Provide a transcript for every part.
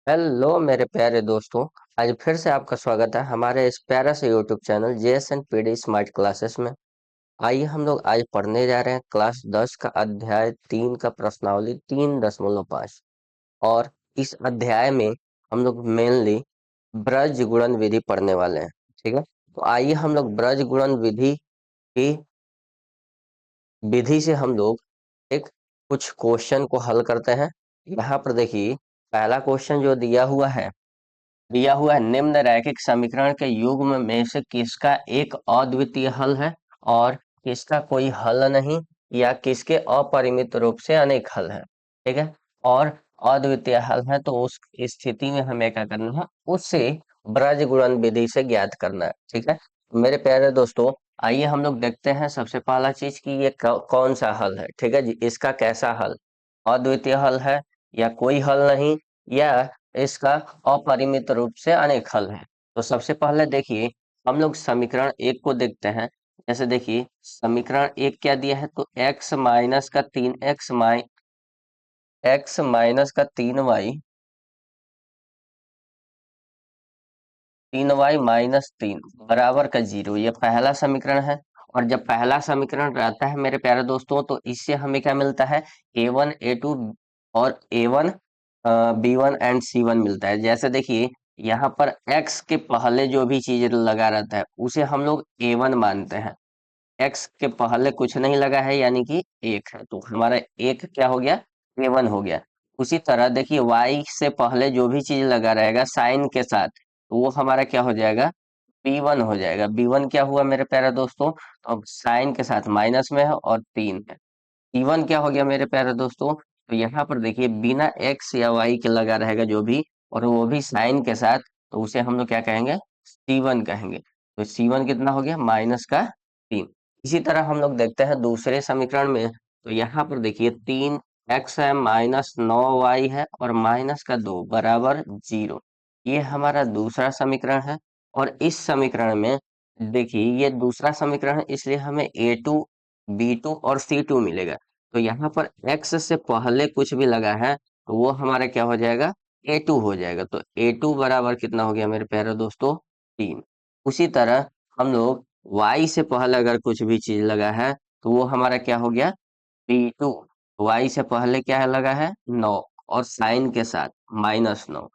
Hello मेरे प्यारे दोस्तों। आज फिर से आपका स्वागत है हमारे इस प्यारा से YouTube channel JSON PD smart classes में। आइए हम लोग आज पढ़ने जा रहे हैं क्लास 10 का अध्याय 3 का प्रश्नावली 3.5। और इस अध्याय में हम लोग मेनली ब्रज गुणन विधि पढ़ने वाले हैं। ठीक है, तो आइए हम लोग ब्रज गुणन विधि की विधि से हम लोग एक कुछ क्वेश्चन को हल करते हैं। यहाँ पर देखिए, पहला क्वेश्चन जो दिया हुआ है निम्न रैखिक समीकरण के युग्म में से किसका एक अद्वितीय हल है और किसका कोई हल नहीं, या किसके अपरिमित रूप से अनेक हल है। ठीक है, और अद्वितीय हल है तो उस स्थिति में हमें क्या करना है, उससे ब्रज गुणन विधि से ज्ञात करना है। ठीक है, मेरे प्यारे दोस्तों, आइए हम लोग देखते हैं सबसे पहला चीज कि ये कौन सा हल है। ठीक है जी, इसका कैसा हल, अद्वितीय हल है या कोई हल नहीं, या इसका अपरिमित रूप से अनेक हल है। तो सबसे पहले देखिए, हम लोग समीकरण एक को देखते हैं। जैसे देखिए, समीकरण एक क्या दिया है, तो एक्स माइनस का 3y बराबर का 0, ये पहला समीकरण है। और जब पहला समीकरण रहता है मेरे प्यारे दोस्तों, तो इससे हमें क्या मिलता है, a1 a2 और a1 b1 एंड c1 मिलता है। जैसे देखिए, यहाँ पर x के पहले जो भी चीज लगा रहता है उसे हम लोग a1 मानते हैं। x के पहले कुछ नहीं लगा है यानी कि एक है, तो हमारा एक क्या हो गया, a1 हो गया। उसी तरह देखिए, y से पहले जो भी चीज लगा रहेगा साइन के साथ, तो वो हमारा क्या हो जाएगा, b1 हो जाएगा। b1 क्या हुआ मेरे प्यारे दोस्तों, तो अब साइन के साथ माइनस में है और 3 है। c1 क्या हो गया मेरे प्यारे दोस्तों, तो यहाँ पर देखिए बिना x या y के लगा रहेगा जो भी, और वो भी साइन के साथ, तो उसे हम लोग क्या कहेंगे, c1 कहेंगे। तो c1 कितना हो गया, -3। इसी तरह हम लोग देखते हैं दूसरे समीकरण में। तो यहाँ पर देखिए 3x है, -9y है और -2 बराबर 0। ये हमारा दूसरा समीकरण है। और इस समीकरण में देखिए, ये दूसरा समीकरण है इसलिए हमें a2 b2 और c2 मिलेगा। तो यहाँ पर x से पहले कुछ भी लगा है तो वो हमारा क्या हो जाएगा, a2 हो जाएगा। तो a2 बराबर कितना हो गया मेरे प्यारे दोस्तों, 3। उसी तरह हम लोग y से पहले अगर कुछ भी चीज लगा है तो वो हमारा क्या हो गया, b2। y से पहले क्या है लगा है, 9 और साइन के साथ -9।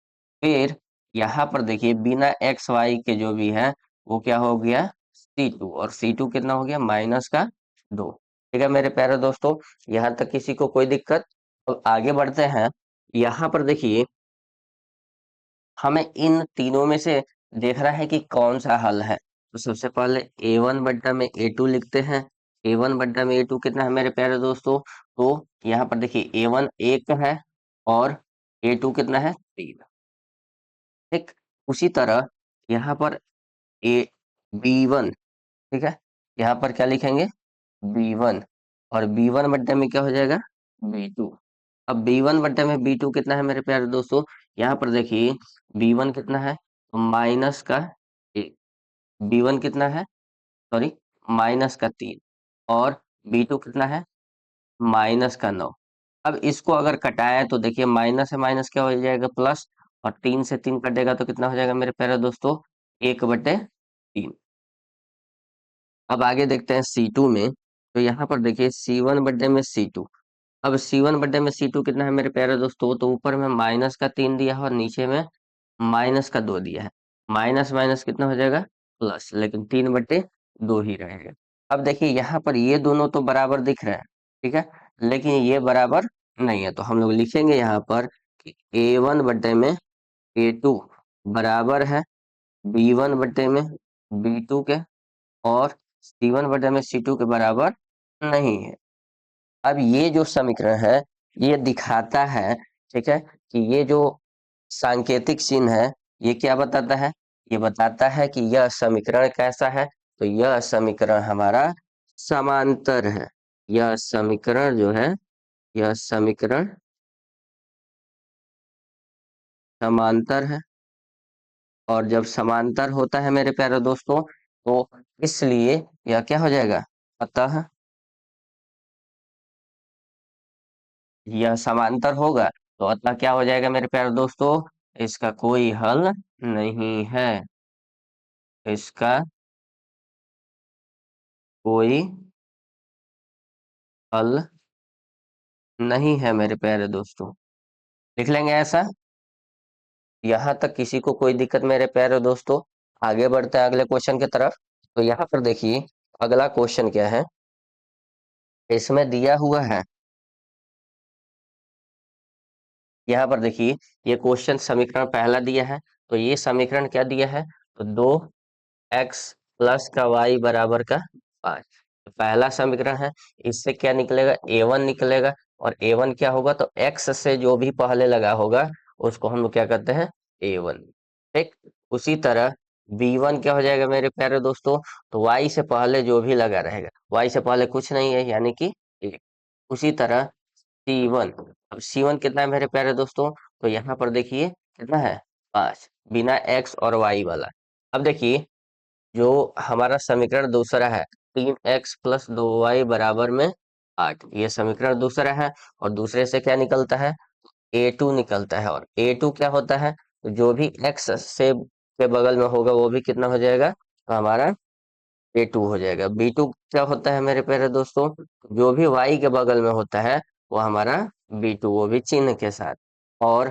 फिर यहाँ पर देखिए बिना एक्स वाई के जो भी है वो क्या हो गया, C2, और C2 कितना हो गया, -2। ठीक है मेरे प्यारे दोस्तों, यहाँ तक किसी को कोई दिक्कत। अब आगे बढ़ते हैं। यहाँ पर देखिए, हमें इन तीनों में से देख रहा है कि कौन सा हल है। तो सबसे पहले a1 बट्टा में a2 लिखते हैं। a1 बट्टा में a2 कितना है मेरे प्यारे दोस्तों, तो यहाँ पर देखिए a1 1 है और a2 कितना है, 3। ठीक, उसी तरह यहाँ पर ए b1, ठीक है, यहाँ पर क्या लिखेंगे, b1, और b1 बट्टे में क्या हो जाएगा, b2। अब b1 बट्टे में b2 कितना है मेरे प्यारे दोस्तों, यहाँ पर देखिए b1 कितना है, तो माइनस का एक, b1 कितना है, सॉरी, -3, और b2 कितना है, -9। अब इसको अगर कटाए तो देखिए माइनस से माइनस क्या हो जाएगा, प्लस, और 3 से 3 कटेगा तो कितना हो जाएगा मेरे प्यारे दोस्तों, 1/3। अब आगे देखते हैं C2 में। तो यहाँ पर देखिए C1 बटे में C2। अब C1 बटे में C2 कितना है मेरे प्यारे दोस्तों, तो ऊपर में -3 दिया है और नीचे में -2 दिया है। माइनस माइनस कितना हो जाएगा, प्लस, लेकिन 3/2 ही रहेगा। अब देखिए यहाँ पर ये दोनों तो बराबर दिख रहे हैं, ठीक है, लेकिन ये बराबर नहीं है। तो हम लोग लिखेंगे यहाँ पर कि A1 बटे में A2 बराबर है B1 बटे में B2 के, और C1 बटे में C2 के बराबर नहीं है। अब ये जो समीकरण है ये दिखाता है, ठीक है, कि ये जो सांकेतिक चिन्ह है ये क्या बताता है, ये बताता है कि यह समीकरण कैसा है, तो यह समीकरण हमारा समांतर है। यह समीकरण जो है, यह समीकरण समांतर है। और जब समांतर होता है मेरे प्यारे दोस्तों, तो इसलिए यह क्या हो जाएगा, अतः यह समांतर होगा। तो अतः क्या हो जाएगा मेरे प्यारे दोस्तों, इसका कोई हल नहीं है। इसका कोई हल नहीं है मेरे प्यारे दोस्तों। लिख लेंगे ऐसा। यहाँ तक किसी को कोई दिक्कत मेरे प्यारे दोस्तों? आगे बढ़ते हैं अगले क्वेश्चन की तरफ। तो यहाँ पर देखिए अगला क्वेश्चन क्या है, इसमें दिया हुआ है। यहाँ पर देखिए ये क्वेश्चन समीकरण पहला दिया है। तो ये समीकरण क्या दिया है, तो 2x प्लस का y बराबर का 5। तो पहला समीकरण है, इससे क्या निकलेगा, a1 निकलेगा। और a1 क्या होगा, तो x से जो भी पहले लगा होगा उसको हम लोग क्या कहते हैं, a1। ठीक। उसी तरह b1 क्या हो जाएगा मेरे प्यारे दोस्तों, तो y से पहले जो भी लगा रहेगा, y से पहले कुछ नहीं है यानी कि 1। उसी तरह C1, अब C1 कितना है मेरे प्यारे दोस्तों, तो यहाँ पर देखिए कितना है, 5, बिना x और y वाला। अब देखिए जो हमारा समीकरण दूसरा है, 3x प्लस 2y बराबर में 8, ये समीकरण दूसरा है। और दूसरे से क्या निकलता है, A2 निकलता है। और A2 क्या होता है, तो जो भी x से के बगल में होगा वो भी कितना हो जाएगा, तो हमारा A2 हो जाएगा। B2 क्या होता है मेरे प्यारे दोस्तों, जो भी y के बगल में होता है वो हमारा B2, वो भी चिन्ह के साथ। और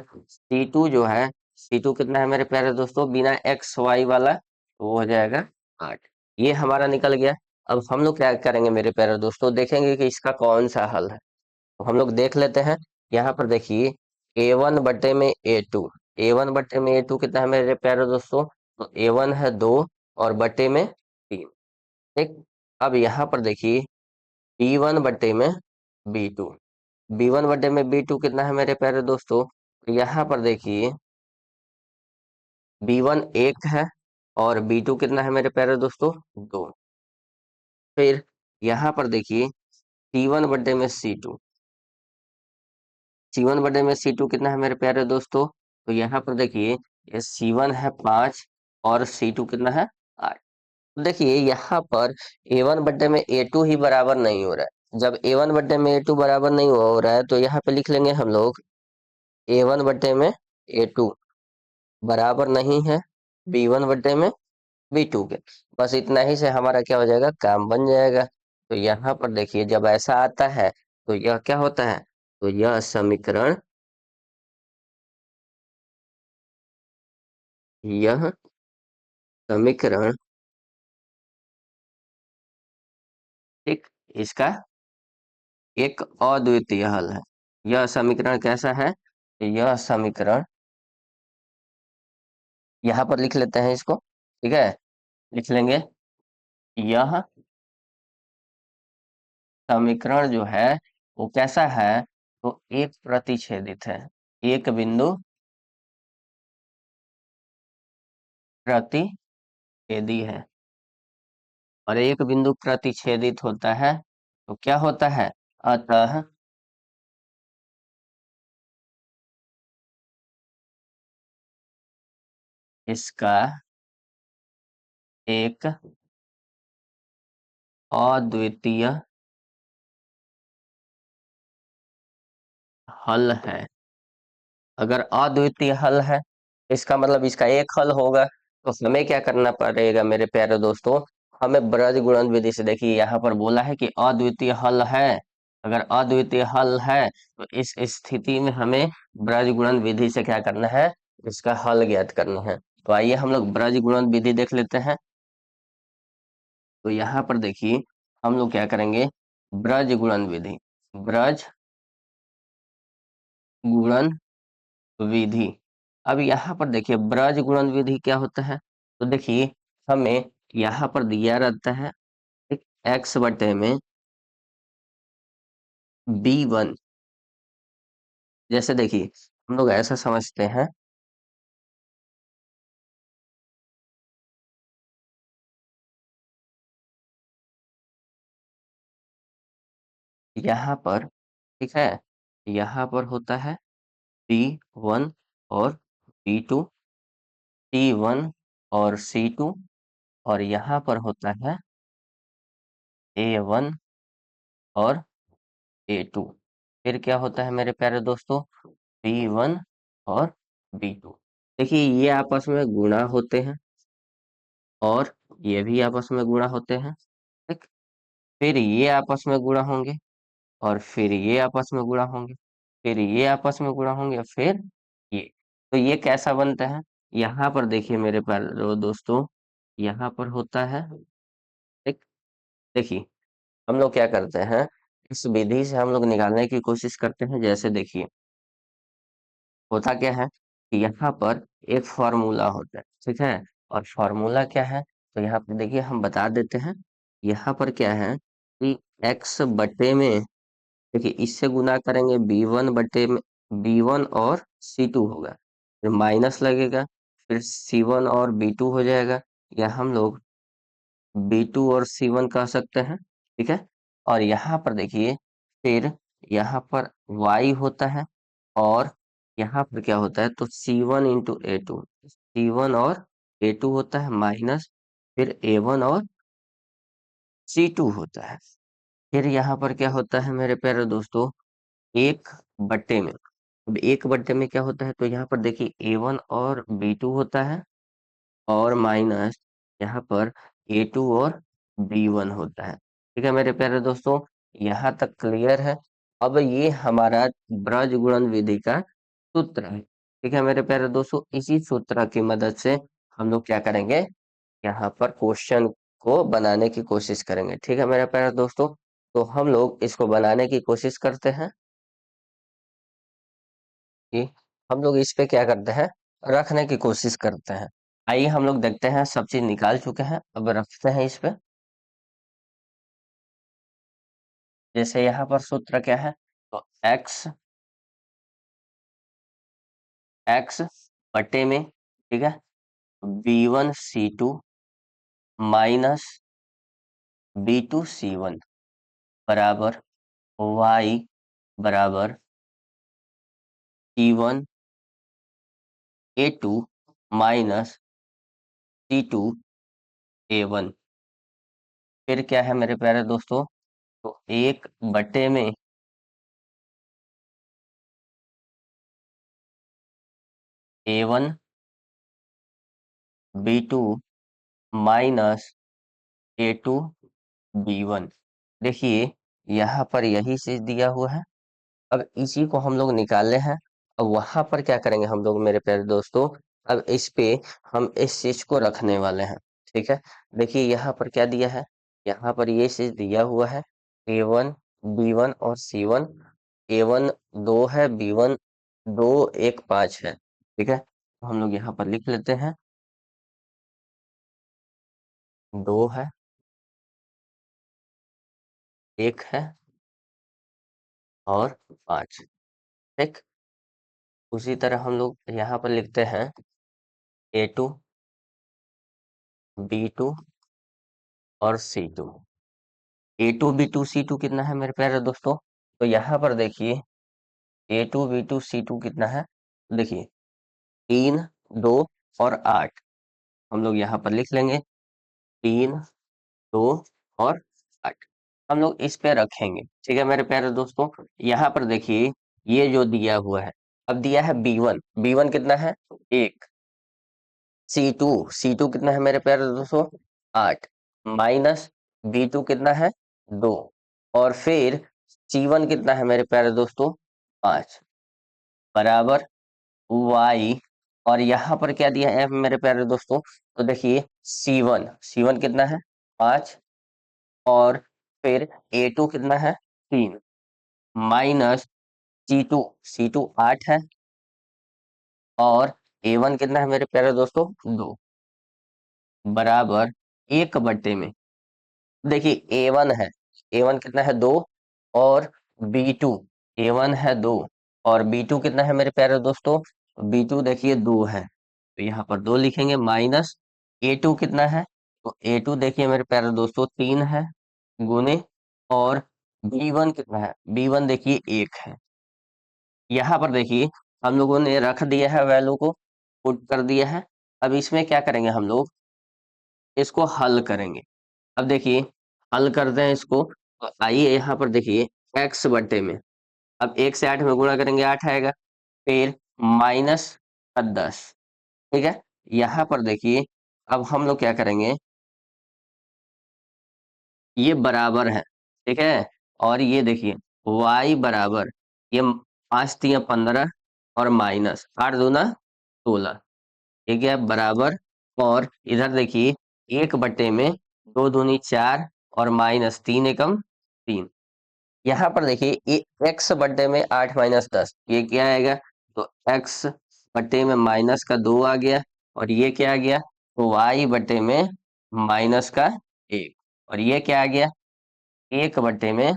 C2 जो है, C2 कितना है मेरे प्यारे दोस्तों, बिना x y वाला, तो वो हो जाएगा 8। ये हमारा निकल गया। अब हम लोग क्या करेंगे मेरे प्यारे दोस्तों, देखेंगे कि इसका कौन सा हल है। तो हम लोग देख लेते हैं। यहाँ पर देखिए A1 बटे में A2, A1 बटे में A2 कितना है मेरे प्यारे दोस्तों, तो A1 है 2 और बटे में 3। ठीक। अब यहाँ पर देखिए B1 बटे में B2, B1 बटे में B2 कितना है मेरे प्यारे दोस्तों, तो यहाँ पर देखिए B1 1 है और B2 कितना है मेरे प्यारे दोस्तों, 2। फिर यहाँ पर देखिए C1 बटे में C2, C1 बटे में C2 कितना है मेरे प्यारे दोस्तों, तो यहाँ पर देखिए ये C1 है 5 और C2 कितना है 8। तो देखिए यहाँ पर A1 बटे में A2 ही बराबर नहीं हो रहा है। जब A1 बटे में A2 बराबर नहीं हो रहा है तो यहाँ पे लिख लेंगे हम लोग A1 बटे में A2 बराबर नहीं है B1 बटे में B2 के। बस इतना ही से हमारा क्या हो जाएगा, काम बन जाएगा। तो यहाँ पर देखिए जब ऐसा आता है तो यह क्या होता है, तो यह समीकरण, यह समीकरण एक, इसका एक अद्वितीय हल है। यह समीकरण कैसा है, यह समीकरण, यहाँ पर लिख लेते हैं इसको। ठीक है, लिख लेंगे यह समीकरण जो है वो कैसा है, तो एक प्रतिच्छेदित है, एक बिंदु प्रतिच्छेदी है। और एक बिंदु प्रतिच्छेदित होता है तो क्या होता है, अतः इसका एक अद्वितीय हल है। अगर अद्वितीय हल है इसका मतलब इसका एक हल होगा। तो हमें क्या करना पड़ेगा मेरे प्यारे दोस्तों, हमें ब्रज गुणन विधि से, देखिए यहाँ पर बोला है कि अद्वितीय हल है। अगर अद्वितीय हल है तो इस स्थिति में हमें ब्रज गुणन विधि से क्या करना है, इसका हल ज्ञात करना है। तो आइए हम लोग ब्रज गुणन विधि देख लेते हैं। तो यहाँ पर देखिए हम लोग क्या करेंगे, ब्रज गुणन विधि, ब्रज गुणन विधि। अब यहाँ पर देखिए ब्रज गुणन विधि क्या होता है, तो देखिए हमें यहाँ पर दिया रहता है एक्स बटे में B1। जैसे देखिए हम लोग ऐसा समझते हैं, यहाँ पर, ठीक है, यहाँ पर होता है B1 और B2, T1 और C2, और यहाँ पर होता है A1 और A2। फिर क्या होता है मेरे प्यारे दोस्तों, B1 और B2। देखिए ये आपस में गुणा होते हैं और ये भी आपस में गुणा होते हैं। ठीक। फिर ये आपस में गुणा होंगे और फिर ये आपस में गुणा होंगे, फिर ये आपस में गुणा होंगे, फिर ये। तो ये कैसा बनता है? यहाँ पर देखिए मेरे प्यारे दोस्तों, यहाँ पर होता है। ठीक। देखिए हम लोग क्या करते हैं, इस विधि से हम लोग निकालने की कोशिश करते हैं। जैसे देखिए होता क्या है कि यहाँ पर एक फॉर्मूला होता है, ठीक है। और फॉर्मूला क्या है, तो यहाँ पर देखिए हम बता देते हैं। यहाँ पर क्या है कि x बटे में, देखिए इससे गुना करेंगे b1 बटे में, b1 और c2 होगा, फिर माइनस लगेगा, फिर c1 और b2 हो जाएगा, या हम लोग B2 और C1 कह सकते हैं। ठीक है। और यहाँ पर देखिए फिर यहाँ पर y होता है और यहाँ पर क्या होता है, तो C1 इंटू A2, C1 और A2 होता है, माइनस फिर A1 और C2 होता है। फिर यहाँ पर क्या होता है मेरे प्यारे दोस्तों, एक बट्टे में। अब एक बट्टे में क्या होता है, तो यहाँ पर देखिए A1 और B2 होता है और माइनस यहाँ पर A2 और B1 होता है। ठीक है मेरे प्यारे दोस्तों, यहाँ तक क्लियर है। अब ये हमारा ब्रज गुणन विधि का सूत्र है। ठीक है मेरे प्यारे दोस्तों, इसी सूत्र की मदद से हम लोग क्या करेंगे, यहाँ पर क्वेश्चन को बनाने की कोशिश करेंगे। ठीक है मेरे प्यारे दोस्तों, तो हम लोग इसको बनाने की कोशिश करते हैं कि हम लोग इस पे क्या करते हैं, रखने की कोशिश करते हैं। आइए हम लोग देखते हैं, सब चीज निकाल चुके हैं, अब रखते हैं इस पे। जैसे यहाँ पर सूत्र क्या है, तो एक्स बटे में, ठीक है, B1 C2 minus B2 C1 बराबर y बराबर E1 A2 minus C2 A1। फिर क्या है मेरे प्यारे दोस्तों, तो एक बटे में A1 B2 minus A2 B1। देखिए यहाँ पर यही चीज दिया हुआ है। अब इसी को हम लोग निकाले हैं। अब वहां पर क्या करेंगे हम लोग मेरे प्यारे दोस्तों, अब इस पे हम इस चीज को रखने वाले हैं। ठीक है। देखिए यहाँ पर क्या दिया है, यहाँ पर ये चीज दिया हुआ है, A1 B1 और C1। A1 2 है, B1 2 1 5 है। ठीक है, तो हम लोग यहाँ पर लिख लेते हैं, 2 है, 1 है और 5। ठीक। उसी तरह हम लोग यहाँ पर लिखते हैं A2 B2 और C2। A2 B2 C2 कितना है मेरे प्यारे दोस्तों, तो यहाँ पर देखिए A2 B2 C2 कितना है, देखिए 3 2 और 8। हम लोग यहाँ पर लिख लेंगे 3 2 और 8। हम लोग इस पे रखेंगे। ठीक है मेरे प्यारे दोस्तों, यहाँ पर देखिए ये जो दिया हुआ है, अब दिया है B1 कितना है, 1। C2 कितना है मेरे प्यारे दोस्तों, 8, माइनस B2 कितना है, 2, और फिर C1 कितना है मेरे प्यारे दोस्तों, 5 बराबर Y। और यहाँ पर क्या दिया है मेरे प्यारे दोस्तों, तो देखिए C1 कितना है, 5, और फिर A2 कितना है, 3, माइनस C2 8 है, और A1 कितना है मेरे प्यारे दोस्तों, 2 बराबर 1/में। देखिए ए वन कितना है, 2, और B2, A1 है 2 और B2 कितना है मेरे प्यारे दोस्तों, B2 देखिए 2 है, तो यहाँ पर 2 लिखेंगे, माइनस A2 कितना है, तो A2 देखिए मेरे प्यारे दोस्तों 3 है, गुने, और B1 कितना है, B1 देखिए 1 है। यहाँ पर देखिए हम लोगों ने रख दिया है, वैल्यू को पुट कर दिया है। अब इसमें क्या करेंगे हम लोग, इसको हल करेंगे। अब देखिए हल करते हैं इसको, तो आइए यहाँ पर देखिए x बटे में, अब 1 से 8 में गुणा करेंगे 8 आएगा, फिर माइनस 10, ठीक है। यहाँ पर देखिए, अब हम लोग क्या करेंगे, ये बराबर है, ठीक है। और ये देखिए y बराबर, ये 5×3 = 15 और माइनस 8×2 = 16, ठीक है, बराबर। और इधर देखिए 1/में 2×2 = 4 और माइनस 3×1 = 3। यहाँ पर देखिए ये x बट्टे में 8 - 10, ये क्या आएगा, तो x बट्टे में -2 आ गया। और ये क्या आ गया, तो y बट्टे में -1, और ये क्या आ गया, 1/1।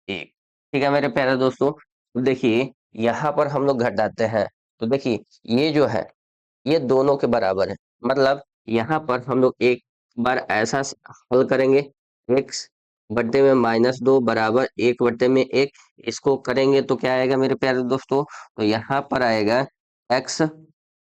ठीक है मेरे प्यारे दोस्तों, तो देखिए यहाँ पर हम लोग घटाते हैं, तो देखिए ये जो है ये दोनों के बराबर है। मतलब यहाँ पर हम लोग एक बार ऐसा हल करेंगे, x बट्टे में -2 बराबर 1/1, इसको करेंगे तो क्या आएगा मेरे प्यारे दोस्तों, तो यहाँ पर आएगा x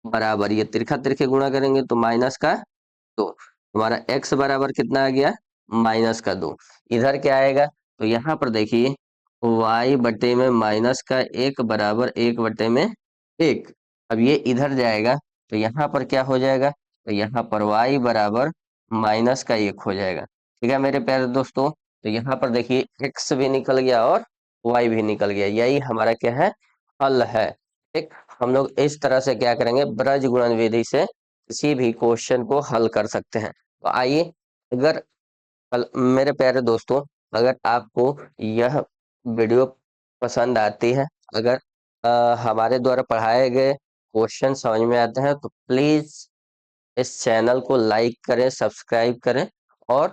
बराबर, ये तिरछा तिरछे गुणा करेंगे तो -2, हमारा x बराबर कितना आ गया, -2। इधर क्या आएगा, तो यहाँ पर देखिए y बटे में -1 बराबर 1/1। अब ये इधर जाएगा तो यहाँ पर क्या हो जाएगा, तो यहाँ पर y बराबर -1 हो जाएगा। ठीक है मेरे प्यारे दोस्तों, तो यहाँ पर देखिए x भी निकल गया और y भी निकल गया, यही हमारा क्या है, हल है। ठीक, हम लोग इस तरह से क्या करेंगे, ब्रज गुणन विधि से किसी भी क्वेश्चन को हल कर सकते हैं। तो आइए, अगर मेरे प्यारे दोस्तों, अगर आपको यह वीडियो पसंद आती है, अगर हमारे द्वारा पढ़ाए गए क्वेश्चन समझ में आते हैं, तो प्लीज इस चैनल को लाइक करें, सब्सक्राइब करें और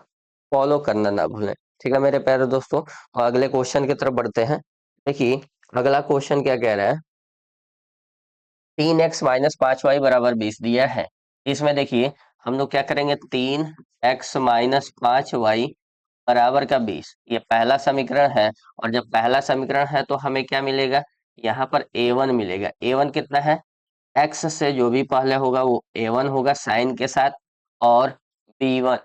फॉलो करना ना भूलें। ठीक है मेरे प्यारे दोस्तों, और अगले क्वेश्चन की तरफ बढ़ते हैं। देखिए अगला क्वेश्चन क्या कह रहा है, 3x - 5y बराबर 20 दिया है। इसमें देखिए हम लोग क्या करेंगे, 3x - 5y बराबर का 20, ये पहला समीकरण है। और जब पहला समीकरण है तो हमें क्या मिलेगा, यहाँ पर a1 मिलेगा। a1 कितना है, x से जो भी पहले होगा वो a1 होगा साइन के साथ, और b1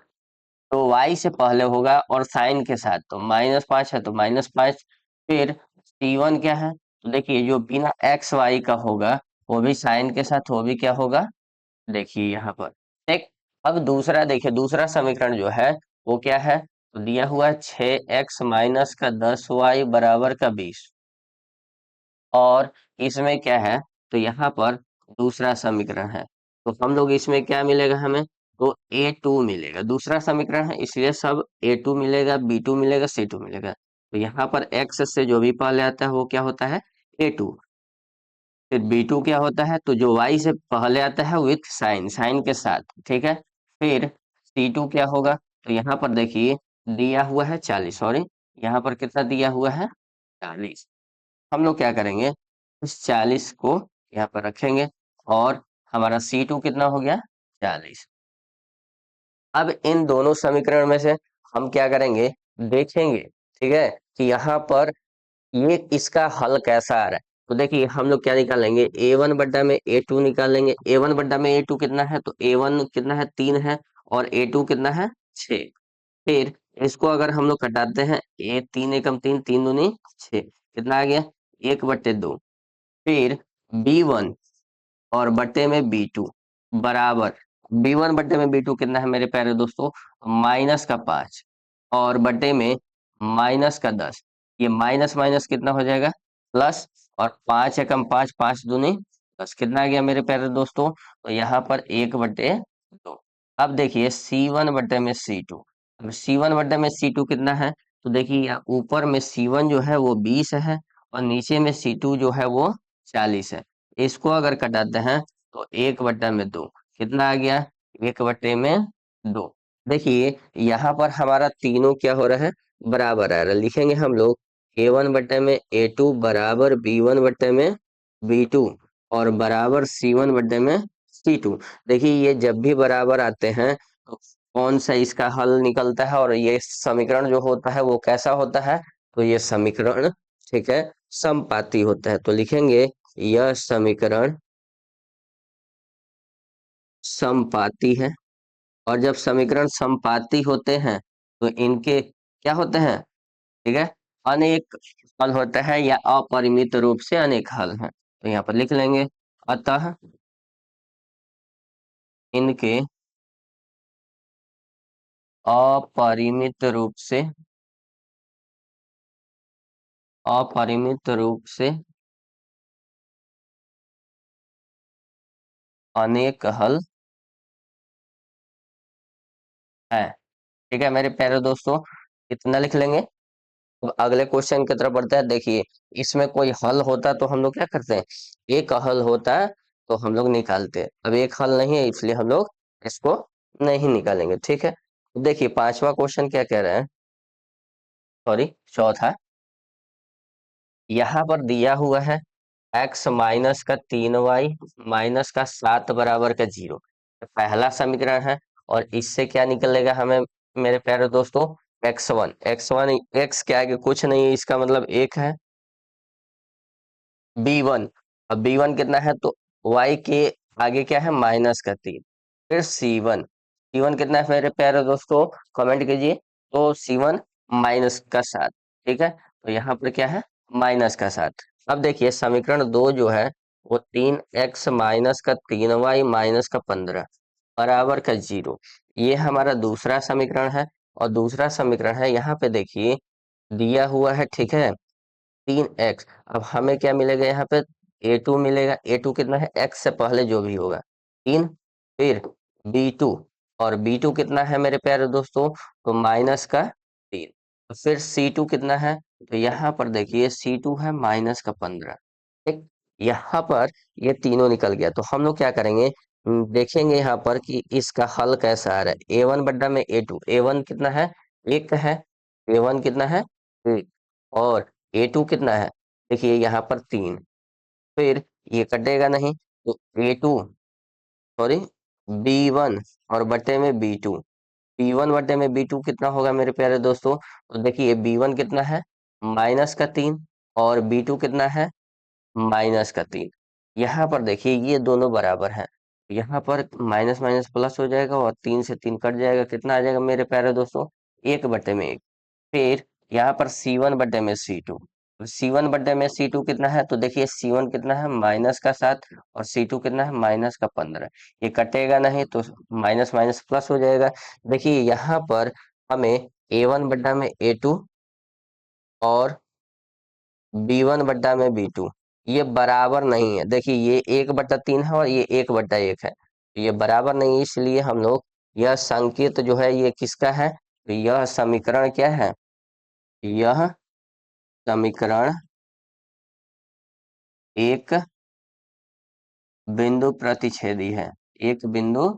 तो y से पहले होगा और साइन के साथ, तो -5 है तो -5। फिर c1 क्या है, तो देखिए जो बिना x y का होगा वो भी साइन के साथ, वो भी क्या होगा, देखिए यहाँ पर। ठीक, अब दूसरा देखिए, दूसरा समीकरण जो है वो क्या है, तो दिया हुआ है 6x - 10y बराबर का 20। और इसमें क्या है, तो यहाँ पर दूसरा समीकरण है, तो हम लोग इसमें क्या मिलेगा हमें, तो a2 मिलेगा। दूसरा समीकरण है इसलिए सब a2 मिलेगा, b2 मिलेगा, c2 मिलेगा। तो यहाँ पर x से जो भी पहले आता है वो क्या होता है, a2। फिर b2 क्या होता है, तो जो y से पहले आता है विथ साइन, साइन के साथ, ठीक है। फिर c2 क्या होगा, तो यहाँ पर देखिए दिया हुआ है 40, सॉरी यहाँ पर कितना दिया हुआ है, 40। हम लोग क्या करेंगे, इस 40 को यहाँ पर रखेंगे, और हमारा C2 कितना हो गया, 40। अब इन दोनों समीकरण में से हम क्या करेंगे, देखेंगे, ठीक है, कि यहाँ पर ये इसका हल कैसा आ रहा है। तो देखिए हम लोग क्या निकालेंगे, a1/a2 निकालेंगे। a1/a2 कितना है, तो a1 कितना है, 3 है, और a2 कितना है, 6। फिर इसको अगर हम लोग कटाते हैं, ए 3 × 3 = 3×2 = 6, कितना आ गया, 1/2। फिर b1 और बट्टे में b2 बराबर, b1 बट्टे में b2 कितना है मेरे प्यारे दोस्तों, -5, और बट्टे में -10। ये माइनस माइनस कितना हो जाएगा, प्लस, और 5 × 5 = 5×2 = 10, कितना आ गया मेरे प्यारे दोस्तों, तो यहाँ पर 1/2। अब देखिए C1/C2, अब C1/C2 कितना है, तो देखिए यहाँ ऊपर में C1 जो है वो 20 है, और नीचे में C2 जो है वो 40 है। इसको अगर कटाते हैं तो 1/2, कितना आ गया, 1/2। देखिए यहाँ पर हमारा तीनों क्या हो रहा है, बराबर आ रहा है। लिखेंगे हम लोग a1/a2 बराबर b1/b2, और बराबर c1/c2। देखिए ये जब भी बराबर आते हैं तो कौन सा इसका हल निकलता है, और ये समीकरण जो होता है वो कैसा होता है, तो ये समीकरण, ठीक है, समपाती होता है। तो लिखेंगे यह समीकरण समपाती है। और जब समीकरण समपाती होते हैं तो इनके क्या होते हैं, ठीक है, अनेक हल होता है, या अपरिमित रूप से अनेक हल हैं। तो यहाँ पर लिख लेंगे, अतः इनके अपरिमित रूप से अपरिमित रूप से अनेक हल है। ठीक है मेरे प्यारे दोस्तों, इतना लिख लेंगे। अब अगले क्वेश्चन की तरफ बढ़ते हैं। देखिए, इसमें कोई हल होता तो हम लोग क्या करते हैं, एक हल होता है तो हम लोग निकालते हैं। अब एक हल नहीं है इसलिए हम लोग इसको नहीं निकालेंगे। ठीक है, देखिए पांचवा क्वेश्चन क्या कह रहे हैं, सॉरी चौथा। यहाँ पर दिया हुआ है x माइनस का 3y माइनस का 7 बराबर का 0, पहला समीकरण है। और इससे क्या निकलेगा हमें मेरे प्यारे दोस्तों, x1 x के आगे कुछ नहीं है, इसका मतलब एक है b1। अब b1 कितना है तो y के आगे क्या है, माइनस का 3। फिर c1 कितना है मेरे प्यारे दोस्तों, कमेंट कीजिए। तो c1 माइनस का 7। ठीक है, तो यहाँ पर क्या है, माइनस का 7। अब देखिए समीकरण 2 जो है वो 3x माइनस का 3y माइनस का 15 बराबर का 0, ये हमारा दूसरा समीकरण है। और दूसरा समीकरण है, यहाँ पे देखिए दिया हुआ है, ठीक है, 3x। अब हमें क्या मिलेगा यहाँ पे, a2 मिलेगा। a2 कितना है, x से पहले जो भी होगा 3। फिर b2, और b2 कितना है मेरे प्यारे दोस्तों, तो माइनस का 3। फिर c2 कितना है, तो यहाँ पर देखिए c2 है माइनस का 15। ठीक, यहाँ पर ये तीनों निकल गया। तो हम लोग क्या करेंगे, देखेंगे यहाँ पर कि इसका हल कैसा आ रहा है। a1 बड्डा में a1 कितना है, एक है। a1 कितना है, एक। और a2 कितना है, देखिए यहाँ पर 3। फिर ये कटेगा नहीं तो a2, सॉरी b1 और बटे में b2, b1 बटे में b2 कितना होगा मेरे प्यारे दोस्तों, तो देखिए b1 कितना है, माइनस का 3। और b2 कितना है, माइनस का 3। यहाँ पर देखिए ये दोनों बराबर हैं। यहाँ पर माइनस माइनस प्लस हो जाएगा और 3 से 3 कट जाएगा। कितना आ जाएगा मेरे प्यारे दोस्तों, एक बटे में एक। फिर यहाँ पर C1 बटे में C2, C1 बटे में C2 कितना है, तो देखिए C1 कितना है, माइनस का 7। और C2 कितना है, माइनस का 15। ये कटेगा नहीं तो माइनस माइनस प्लस हो जाएगा। देखिए यहाँ पर हमें A1 बटा में A2 और B1 बटा में B2 ये बराबर नहीं है। देखिए ये 1/3 है और ये 1/1 है, तो ये बराबर नहीं है। इसलिए हम लोग यह संकेत जो है ये किसका है, तो यह समीकरण क्या है, यह समीकरण एक बिंदु प्रतिच्छेदी है, एक बिंदु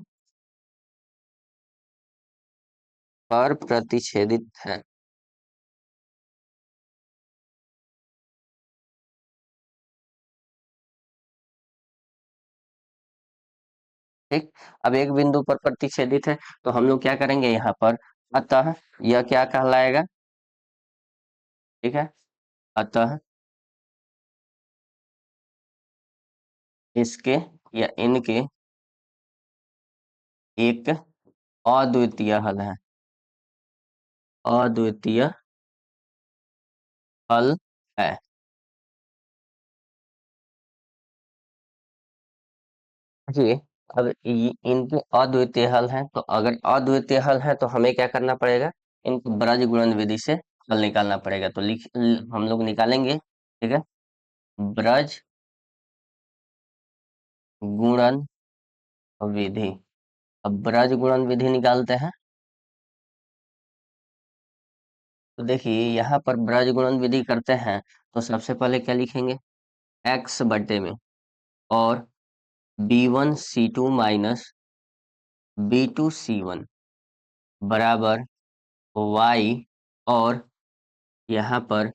पर प्रतिच्छेदित है। ठीक, अब एक बिंदु पर प्रतिच्छेदित है तो हम लोग क्या करेंगे यहाँ पर, अतः यह क्या कहलाएगा, ठीक है, अतः इसके या इनके एक अद्वितीय हल है, अद्वितीय हल है। जी, अब इनके अद्वितीय हल हैं, तो अगर अद्वितीय हल है तो हमें क्या करना पड़ेगा, इनको ब्रज गुणन विधि से हल निकालना पड़ेगा। तो हम लोग निकालेंगे। ठीक है, ब्रज गुणन विधि। अब ब्रज गुणन विधि निकालते हैं। तो देखिए यहाँ पर ब्रज गुणन विधि करते हैं तो सबसे पहले क्या लिखेंगे, x बटे में और b1 c2 minus b2 c1 बराबर y, और यहाँ पर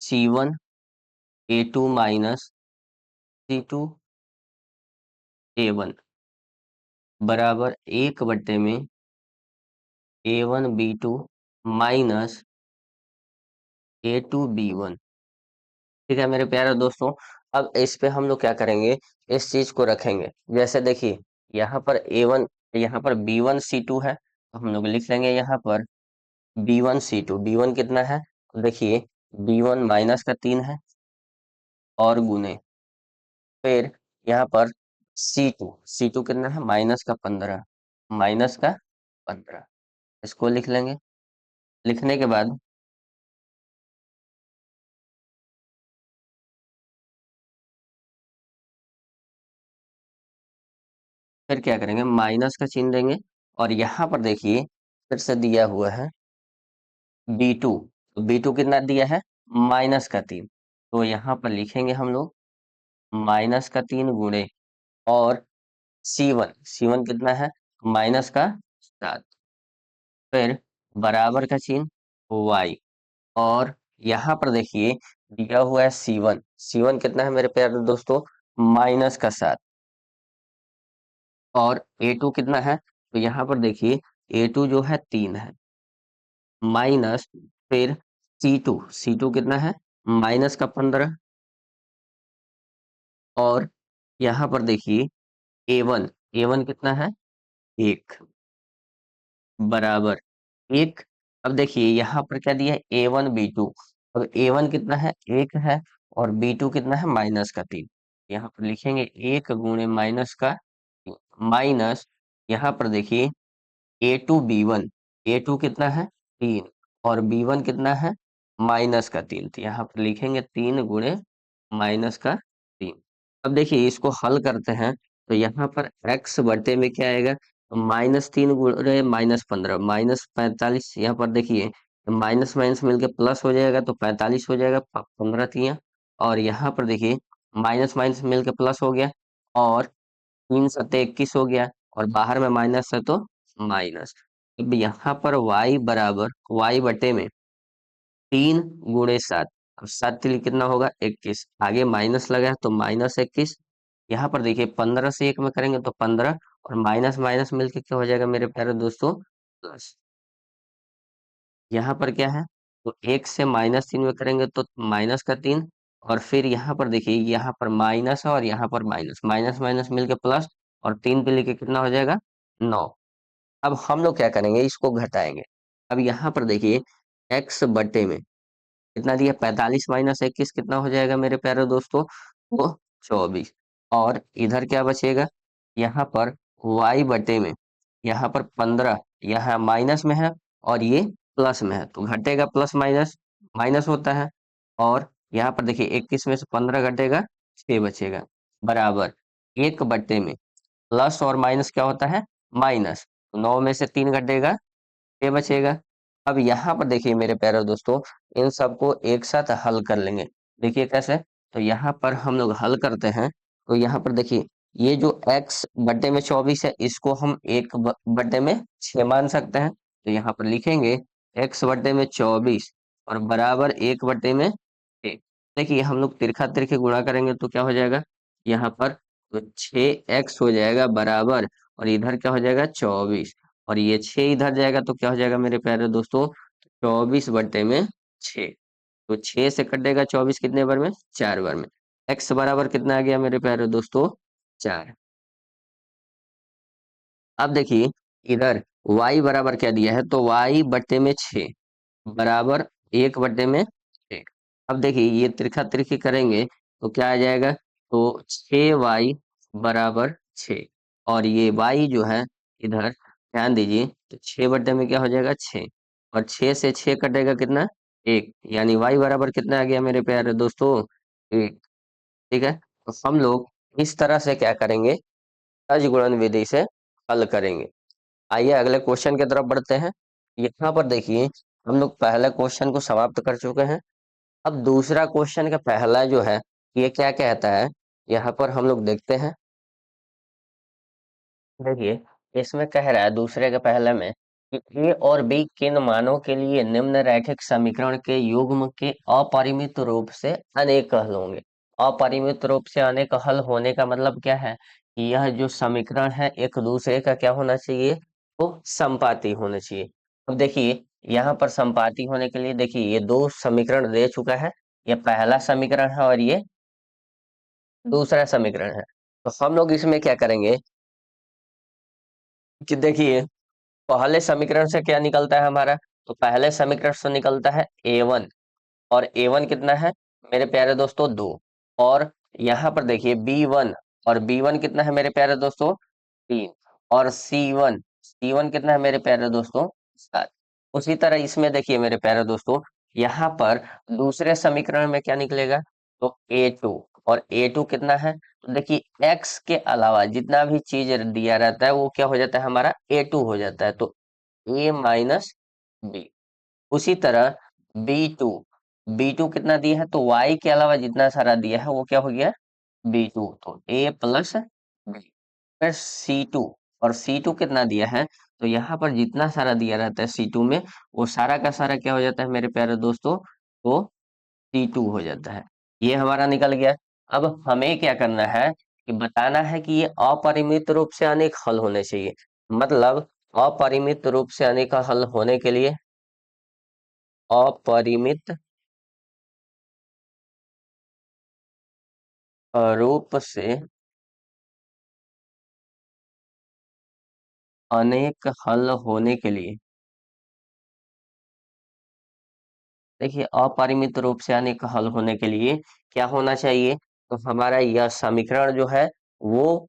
c1 a2 minus c2 a1 बराबर 1/में a1 b2 minus a2 b1। ठीक है मेरे प्यारे दोस्तों, अब इस पे हम लोग क्या करेंगे, इस चीज को रखेंगे। जैसे देखिए यहाँ पर a1, यहाँ पर b1 c2 है तो हम लोग लिख लेंगे यहाँ पर b1 c2। b1 कितना है, तो देखिए b1 माइनस का 3 है और गुने, फिर यहाँ पर सी टू कितना है, -15, -15 इसको लिख लेंगे। लिखने के बाद फिर क्या करेंगे, माइनस का चिन्ह देंगे। और यहाँ पर देखिए फिर से दिया हुआ है B2। तो B2 कितना दिया है, -3। तो यहाँ पर लिखेंगे हम लोग -3 गुणे, और C1 कितना है, -7। फिर बराबर का चिन्ह Y, और यहाँ पर देखिए दिया हुआ है C1 कितना है मेरे प्यारे दोस्तों, -7। और A2 कितना है, तो यहाँ पर देखिए A2 जो है 3 है, माइनस, फिर C2 कितना है, -15। और यहाँ पर देखिए A1 कितना है, 1, बराबर 1। अब देखिए यहाँ पर क्या दिया है, A1 B2। अब A1 कितना है, 1 है, और B2 कितना है, -3। यहाँ पर लिखेंगे 1 गुणे माइनस, यहाँ पर देखिए A2 B1, A2 कितना है, 3, और B1 कितना है, -3। तो यहाँ पर लिखेंगे 3 गुणे -3। अब देखिए इसको हल करते हैं, तो यहाँ पर x बटे में क्या आएगा, -3 गुणे -15, -45। यहाँ पर देखिए माइनस माइनस मिलके प्लस हो जाएगा, तो 45 हो जाएगा, 15 तिया। और यहाँ पर देखिए माइनस माइनस मिलके प्लस हो गया, और 3 × 7 = 21 हो गया, और बाहर में माइनस है तो माइनस। अब यहाँ पर y बटे में 3 × 7, अब 7 कितना होगा, 21। आगे माइनस लगा है तो -21। यहाँ पर देखिए 15 से 1 में करेंगे तो 15, और माइनस माइनस मिलके क्या हो जाएगा मेरे प्यारे दोस्तों, प्लस। यहाँ पर क्या है, तो 1 से -3 में करेंगे तो -3। और फिर यहाँ पर देखिए यहाँ पर माइनस है, और यहाँ पर माइनस, माइनस माइनस मिलके प्लस, और 3 पे लेके कितना हो जाएगा, 9। अब हम लोग क्या करेंगे, इसको घटाएंगे। अब यहाँ पर देखिए x बटे में कितना दिया, 45 - 21 कितना हो जाएगा मेरे प्यारे दोस्तों, वो 24। और इधर क्या बचेगा, यहाँ पर y बटे में, यहाँ पर 15, यहाँ माइनस में है और ये प्लस में है, तो घटेगा, प्लस माइनस माइनस होता है। और यहाँ पर देखिए 21 में से 15 घटेगा, 6 बचेगा, बराबर 1 बटे में प्लस और माइनस क्या होता है, माइनस। 9 में से 3 घटेगा, 6 बचेगा। अब यहाँ पर देखिए मेरे प्यारे दोस्तों, इन सबको एक साथ हल कर लेंगे। देखिए कैसे, तो यहाँ पर हम लोग हल करते हैं, तो यहाँ पर देखिए ये जो x बटे में 24 है, इसको हम 1 बटे में 6 मान सकते हैं। तो यहाँ पर लिखेंगे x बटे में 24, और बराबर 1 बटे में 6। देखिए हम लोग तिरखा तिरखे गुणा करेंगे तो क्या हो जाएगा, यहाँ पर तो 6x हो जाएगा, बराबर, और इधर क्या हो जाएगा, 24। और ये 6 इधर जाएगा तो क्या हो जाएगा मेरे प्यारे दोस्तों, 24 बटे में 6। तो 6 से कटेगा 24 कितने बार में, 4 बार में। x बराबर कितना आ गया मेरे प्यारे दोस्तों, 4। अब देखिए इधर y बराबर क्या दिया है, तो y बटे में 6, बराबर 1 बटे में 6। अब देखिए ये तिरखा तिरखी करेंगे तो क्या आ जाएगा, तो 6y बराबर 6। और ये y जो है इधर ध्यान दीजिए, तो 6 बटे में क्या हो जाएगा, 6, और 6 से 6 कटेगा कितना, 1, यानी y बराबर कितना आ गया मेरे प्यारे दोस्तों, 1। ठीक है, तो हम लोग इस तरह से क्या करेंगे, अजगुणन विधि से हल करेंगे। आइए अगले क्वेश्चन की तरफ बढ़ते हैं। यहाँ पर देखिए हम लोग पहले क्वेश्चन को समाप्त कर चुके हैं। अब दूसरा क्वेश्चन का पहला जो है, ये क्या कहता है, यहाँ पर हम लोग देखते हैं। देखिए इसमें कह रहा है दूसरे के पहले में कि ए और बी किन मानों के लिए निम्न रैखिक समीकरण के युग्म के अपरिमित रूप से अनेक हल होंगे। अपरिमित रूप से अनेक हल होने का मतलब क्या है, कि यह जो समीकरण है एक दूसरे का क्या होना चाहिए, वो समपाती होना चाहिए। अब देखिए यहाँ पर समपाती होने के लिए देखिए ये दो समीकरण दे चुका है, ये पहला समीकरण है और ये दूसरा समीकरण है। तो हम लोग इसमें क्या करेंगे कि देखिए पहले समीकरण से क्या निकलता है हमारा, तो पहले समीकरण से निकलता है A1, और A1 कितना है मेरे प्यारे दोस्तों, 2। और यहाँ पर देखिए B1 और B1 कितना है मेरे प्यारे दोस्तों, 3। और C1 कितना है मेरे प्यारे दोस्तों, 7। उसी तरह इसमें देखिए मेरे प्यारे दोस्तों, यहाँ पर दूसरे समीकरण में क्या निकलेगा, तो A2। और A2 कितना है, तो देखिए x के अलावा जितना भी चीज दिया रहता है वो क्या हो जाता है, हमारा A2 हो जाता है, तो A माइनस बी। उसी तरह B2, B2 कितना दिया है, तो y के अलावा जितना सारा दिया है वो क्या हो गया, B2, तो A प्लस बी। फिर C2, और C2 कितना दिया है, तो यहाँ पर जितना सारा दिया रहता है C2 में, वो सारा का सारा क्या हो जाता है मेरे प्यारे दोस्तों, तो C2 हो जाता है। ये हमारा निकल गया। अब हमें क्या करना है, कि बताना है कि ये अपरिमित रूप से अनेक हल होने चाहिए। मतलब अपरिमित रूप से अनेक हल होने के लिए, अपरिमित रूप से अनेक हल होने के लिए, देखिए अपरिमित रूप से अनेक हल होने के लिए क्या होना चाहिए, तो हमारा यह समीकरण जो है वो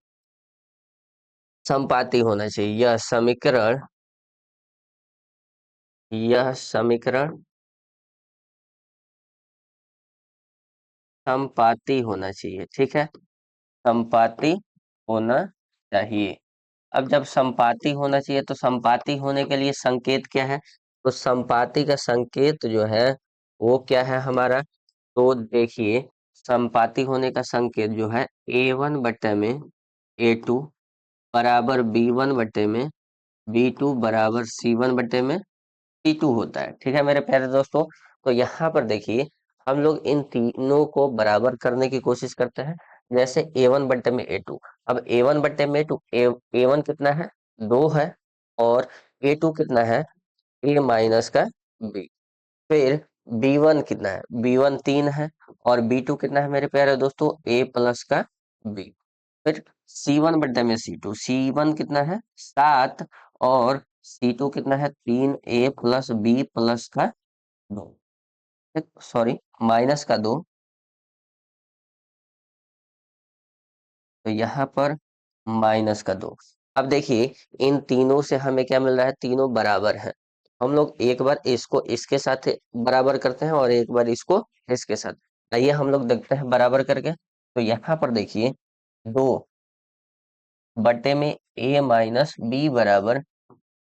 समपाती होना चाहिए। यह समीकरण समपाती होना चाहिए, ठीक है, संपाती होना चाहिए। अब जब संपाती होना चाहिए, तो संपाती होने के लिए संकेत क्या है, तो संपाती का संकेत जो है वो क्या है हमारा, तो देखिए संपाती होने का संकेत जो है A1/में A2 बराबर B1/में B2 बराबर C1/में C2 होता है, ठीक है मेरे प्यारे दोस्तों। तो यहाँ पर देखिए हम लोग इन तीनों को बराबर करने की कोशिश करते हैं। जैसे A1/में A2, अब A1/में A2, A1 कितना है, 2 है, और A2 कितना है, A माइनस का B। फिर B1 कितना है, B1 3 है, और B2 कितना है मेरे प्यारे दोस्तों, A प्लस का B। फिर C1/में C2 कितना है, 7, और C2 कितना है, 3A+B+ का 2, सॉरी माइनस का 2। तो यहाँ पर माइनस का 2। अब देखिए इन तीनों से हमें क्या मिल रहा है, तीनों बराबर हैं। हम लोग एक बार इसको इसके साथ बराबर करते हैं, और एक बार इसको इसके साथ। आइए हम लोग देखते हैं बराबर करके। तो यहाँ पर देखिए 2/में A-B बराबर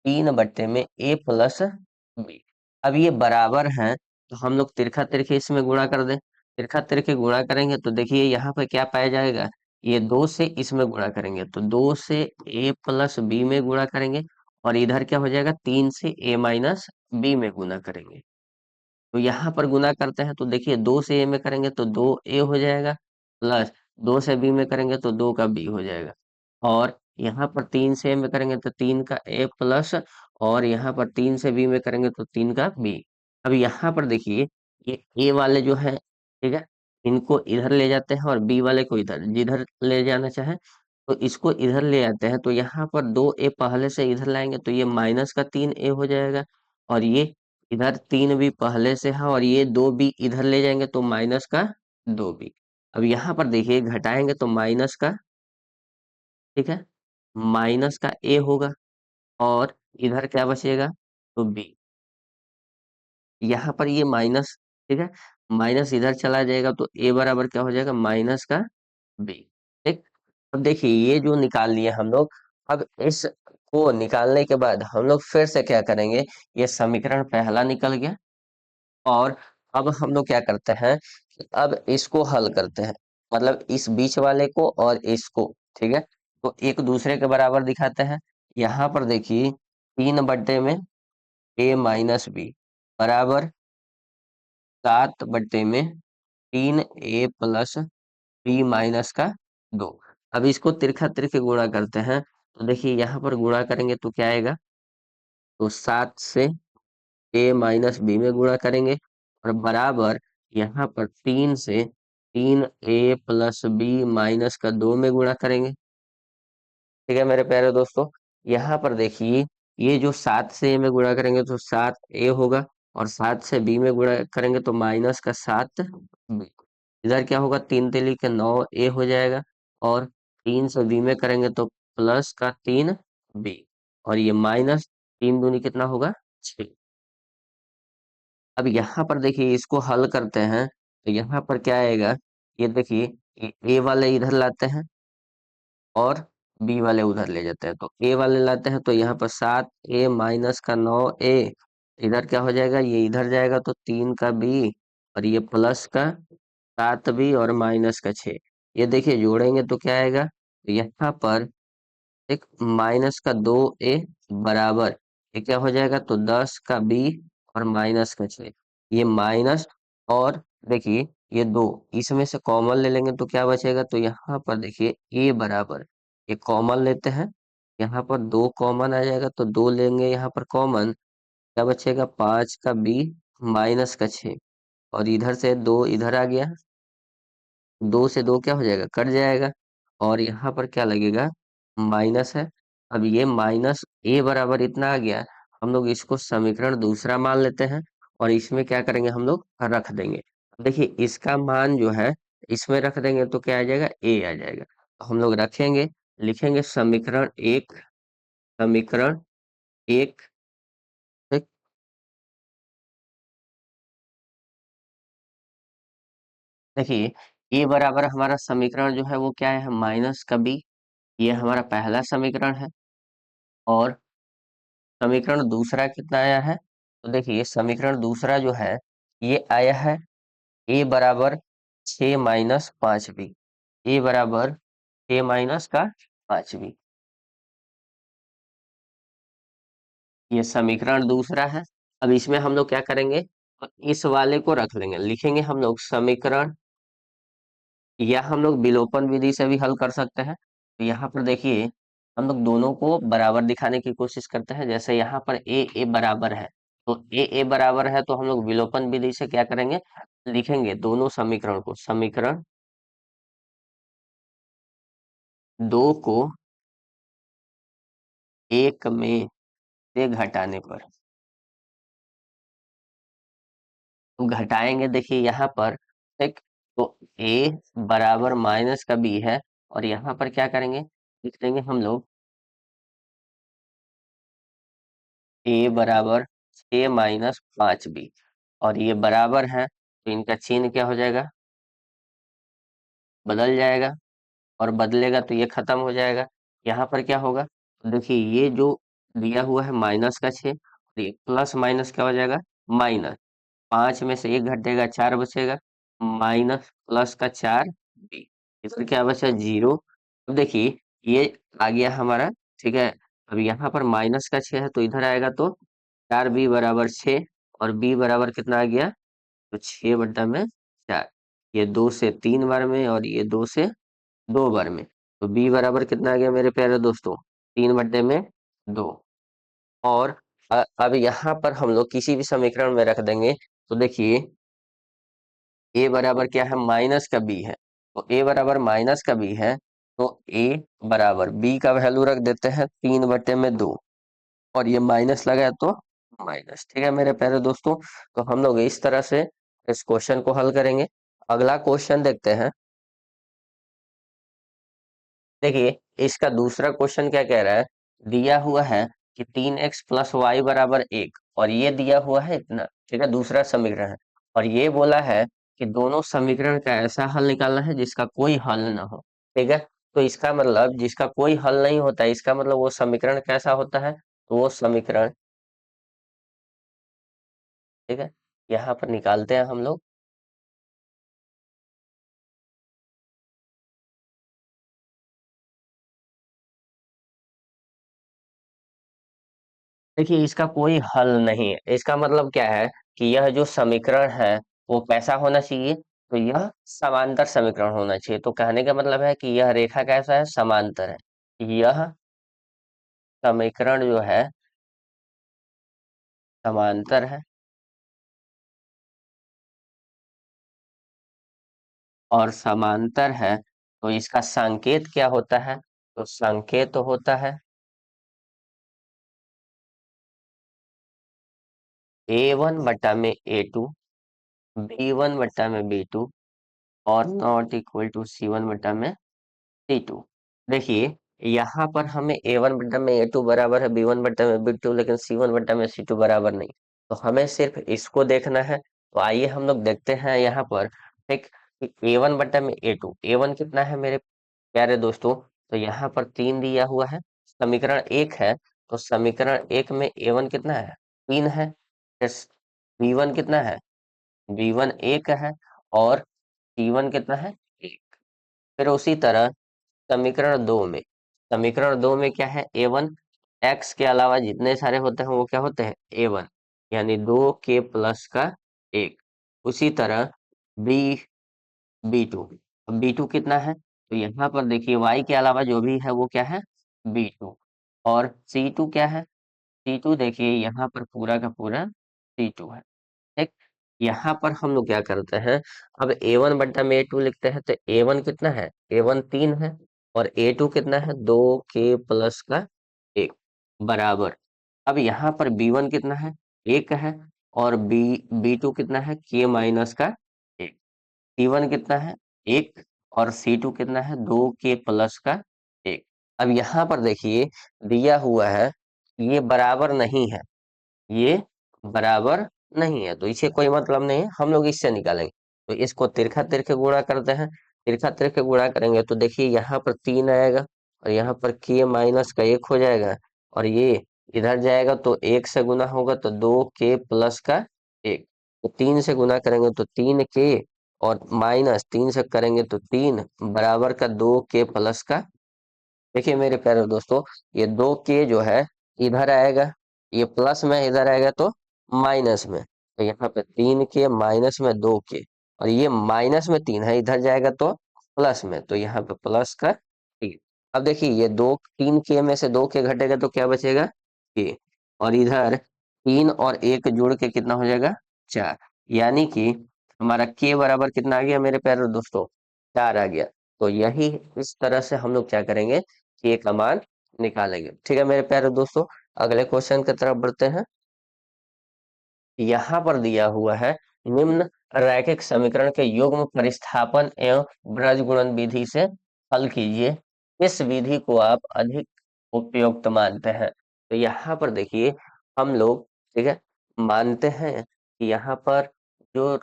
3/में A+B। अब ये बराबर हैं, तो हम लोग तिरछा तिरछे इसमें गुणा कर दें। तिरछा तिरछे गुणा करेंगे तो देखिए यहाँ पे क्या पाया जाएगा, ये 2 से इसमें गुणा करेंगे तो 2 से A+B में गुणा करेंगे, और इधर क्या हो जाएगा, 3 से A-B में गुणा करेंगे। तो यहाँ पर गुना करते हैं तो देखिए 2 से A में करेंगे तो 2A हो जाएगा, प्लस 2 से B में करेंगे तो 2 का B हो जाएगा, और यहाँ पर 3 से A में करेंगे तो 3 का A प्लस, और यहाँ पर 3 से B में करेंगे तो 3 का B। अब यहाँ पर देखिए ये A वाले जो है, ठीक है, इनको इधर ले जाते हैं, और B वाले को इधर, जिधर ले जाना चाहे तो इसको इधर ले आते हैं। तो यहाँ पर 2A पहले से इधर लाएंगे तो ये माइनस का 3A हो जाएगा, और ये इधर 3B पहले से है, और ये 2B इधर ले जाएंगे तो माइनस का 2B। अब यहाँ पर देखिए घटाएंगे तो माइनस का, ठीक है, माइनस का A होगा, और इधर क्या बचेगा, तो B। यहाँ पर ये माइनस, ठीक है, माइनस इधर चला जाएगा तो A बराबर क्या हो जाएगा, माइनस का B। ठीक। अब देखिए ये जो निकाल लिए हम लोग, अब इस को निकालने के बाद हम लोग फिर से क्या करेंगे, ये समीकरण पहला निकल गया, और अब हम लोग क्या करते हैं कि अब इसको हल करते हैं, मतलब इस बीच वाले को और इसको, ठीक है, तो एक दूसरे के बराबर दिखाते हैं। यहाँ पर देखिए 3/में A-B बराबर 7/में 3A+B- का 2। अब इसको तिरछा तिरछे गुणा करते हैं, तो देखिए यहाँ पर गुणा करेंगे तो क्या आएगा, तो 7 से A-B में गुणा करेंगे, और बराबर यहाँ पर 3 से 3A+B- का 2 में गुणा करेंगे, ठीक है मेरे प्यारे दोस्तों। यहाँ पर देखिए ये जो 7 से A में गुणा करेंगे तो 7A होगा, और 7 से B में गुणा करेंगे तो -7B। इधर क्या होगा, 3 3 के 9A हो जाएगा, और 3 से बी में करेंगे तो प्लस का 3 बी, और ये माइनस 3 दूनी कितना होगा 6। अब यहाँ पर देखिए इसको हल करते हैं तो यहाँ पर क्या आएगा, ये देखिए ए वाले इधर लाते हैं और बी वाले उधर ले जाते हैं, तो ए वाले लाते हैं तो यहाँ पर 7a - का 9a, इधर क्या हो जाएगा, ये इधर जाएगा तो 3 का b, और ये प्लस का 7b और माइनस का 6। ये देखिए जोड़ेंगे तो क्या आएगा, तो यहाँ पर एक -का 2a बराबर, ये क्या हो जाएगा, तो 10 का b और माइनस का 6। ये माइनस, और देखिए ये दो इसमें से कॉमन ले लेंगे तो क्या बचेगा, तो यहाँ पर देखिए a बराबर, ये कॉमन लेते हैं, यहाँ पर 2 कॉमन आ जाएगा तो 2 लेंगे यहाँ पर कॉमन, क्या बचेगा, 5 का b माइनस का 6, और इधर से 2 इधर आ गया, 2 से 2 क्या हो जाएगा, कट जाएगा, और यहाँ पर क्या लगेगा, माइनस है। अब ये माइनस ए बराबर इतना आ गया, हम लोग इसको समीकरण दूसरा मान लेते हैं और इसमें क्या करेंगे, हम लोग रख देंगे। देखिए इसका मान जो है इसमें रख देंगे तो क्या आ जाएगा, ए आ जाएगा, तो हम लोग रखेंगे, लिखेंगे समीकरण 1, समीकरण 1। ठीक। देखिए ए बराबर हमारा समीकरण जो है वो क्या है, -का b, ये हमारा पहला समीकरण है। और समीकरण दूसरा कितना आया है, तो देखिए समीकरण दूसरा जो है ये आया है a बराबर 6 - 5b, a बराबर 6 - का 5b, ये समीकरण दूसरा है। अब इसमें हम लोग क्या करेंगे, इस वाले को रख लेंगे, लिखेंगे हम लोग समीकरण, या हम लोग विलोपन विधि से भी हल कर सकते हैं। तो यहाँ पर देखिए हम लोग दोनों को बराबर दिखाने की कोशिश करते हैं, जैसे यहाँ पर ए बराबर है, तो ए बराबर है तो हम लोग विलोपन विधि से क्या करेंगे, लिखेंगे दोनों समीकरण को, समीकरण 2 को 1 में से घटाने पर, तो घटाएंगे देखिए यहाँ पर, ठीक, तो a बराबर -का b है, और यहाँ पर क्या करेंगे, लिख देंगे हम लोग a बराबर 6 - 5b, और ये बराबर है तो इनका चिन्ह क्या हो जाएगा, बदल जाएगा, और बदलेगा तो ये खत्म हो जाएगा। यहाँ पर क्या होगा, तो देखिए ये जो दिया हुआ है -का 6, और ये प्लस माइनस क्या हो जाएगा, माइनस, 5 में से 1 घटेगा 4 बचेगा, माइनस प्लस का 4b, इधर क्या बचा 0। अब देखिए ये आ गया हमारा, ठीक है। अब यहाँ पर -का 6 है तो इधर आएगा तो 4b बराबर 6, और b बराबर कितना आ गया, तो 6/4, ये 2 से 3 बार में और ये 2 से 2 बार में, तो b बराबर कितना आ गया मेरे प्यारे दोस्तों, 3/2। और अब यहाँ पर हम लोग किसी भी समीकरण में रख देंगे, तो देखिए a बराबर क्या है, -का b है, तो a बराबर -का b है, तो a बराबर b का वैल्यू रख देते हैं 3/2, और ये माइनस लगा है तो माइनस, ठीक है मेरे प्यारे दोस्तों। तो हम लोग इस तरह से इस क्वेश्चन को हल करेंगे। अगला क्वेश्चन देखते हैं। देखिए इसका दूसरा क्वेश्चन क्या कह रहा है, दिया हुआ है कि 3x + y बराबर 1, और ये दिया हुआ है इतना, ठीक है, दूसरा समीकरण है, और ये बोला है कि दोनों समीकरण का ऐसा हल निकालना है जिसका कोई हल ना हो, ठीक है। तो इसका मतलब जिसका कोई हल नहीं होता है, इसका मतलब वो समीकरण कैसा होता है, तो वो समीकरण, ठीक है, यहाँ पर निकालते हैं हम लोग। देखिए इसका कोई हल नहीं है, इसका मतलब क्या है कि यह जो समीकरण है वो कैसा होना चाहिए, तो यह समांतर समीकरण होना चाहिए। तो कहने का मतलब है कि यह रेखा कैसा है, समांतर है, यह समीकरण जो है समांतर है, और समांतर है तो इसका संकेत क्या होता है, तो संकेत होता है a1/a2, b1/b2, और नॉट इक्वल टू c1/c2। देखिए यहाँ पर हमें A1 बट्टा में A2 बराबर है B1 बट्टा में B2, लेकिन C1 बट्टा में C2 बराबर नहीं। तो हमें सिर्फ इसको देखना है। तो आइए हम लोग देखते हैं यहाँ पर, ठीक, A1 बट्टा में A2, A1 कितना है मेरे प्यारे दोस्तों? तो यहाँ पर 3 दिया हुआ है, समीकरण 1 है। तो समीकरण 1 में A1 कितना है? 3 है। B1 कितना है? B1 1 है। और C1 कितना है? 1। फिर उसी तरह समीकरण 2 में क्या है? A1 x के अलावा जितने सारे होते हैं वो क्या होते हैं? A1, यानी 2k+ का 1। उसी तरह बी B2, अब B2 कितना है? तो यहाँ पर देखिए y के अलावा जो भी है वो क्या है? B2। और C2 क्या है? C2 देखिए यहाँ पर पूरा का पूरा C2 है। ठीक, यहाँ पर हम लोग क्या करते हैं? अब A1 बट्टा में A2 लिखते हैं। तो A1 कितना है? A1 3 है। और A2 कितना है? 2k+ का 1 बराबर। अब यहाँ पर B1 कितना है? 1 है। और B2 कितना है? k- का 1। C1 कितना है? 1। और C2 कितना है? 2k+ का 1। अब यहाँ पर देखिए दिया हुआ है, ये बराबर नहीं है, ये बराबर नहीं है, तो इसे कोई मतलब नहीं है, हम लोग इससे निकालेंगे। तो इसको तिरछा तिरछे गुणा करते हैं। तिरछा तिरछे गुणा करेंगे तो देखिए यहाँ पर 3 आएगा, और यहाँ पर k- का 1 हो जाएगा। और ये इधर जाएगा तो 1 से गुना होगा तो 2k+ का 1। तो 3 से गुना करेंगे तो 3k, और -3 से करेंगे तो 3 बराबर का 2k+ का। देखिए मेरे प्यारे दोस्तों, ये 2k जो है इधर आएगा, ये प्लस में इधर आएगा तो माइनस में। तो यहाँ पे 3k माइनस में 2k, और ये -3 है, इधर जाएगा तो प्लस में, तो यहाँ पे प्लस का 3। अब देखिए ये 3k में से 2k घटेगा तो क्या बचेगा? k। और इधर 3 और 1 जोड़ के कितना हो जाएगा? 4। यानी कि हमारा k बराबर कितना आ गया मेरे प्यारे दोस्तों? 4 आ गया। तो यही इस तरह से हम लोग क्या करेंगे कि एक मान निकालेंगे। ठीक है मेरे प्यारे दोस्तों, अगले क्वेश्चन की तरफ बढ़ते हैं। यहाँ पर दिया हुआ है, निम्न रैखिक समीकरण के युग्म परिस्थापन एवं ब्रजगुणन विधि से हल कीजिए। इस विधि को आप अधिक उपयुक्त मानते हैं? तो यहाँ पर देखिए हम लोग, ठीक है, मानते हैं कि यहाँ पर जो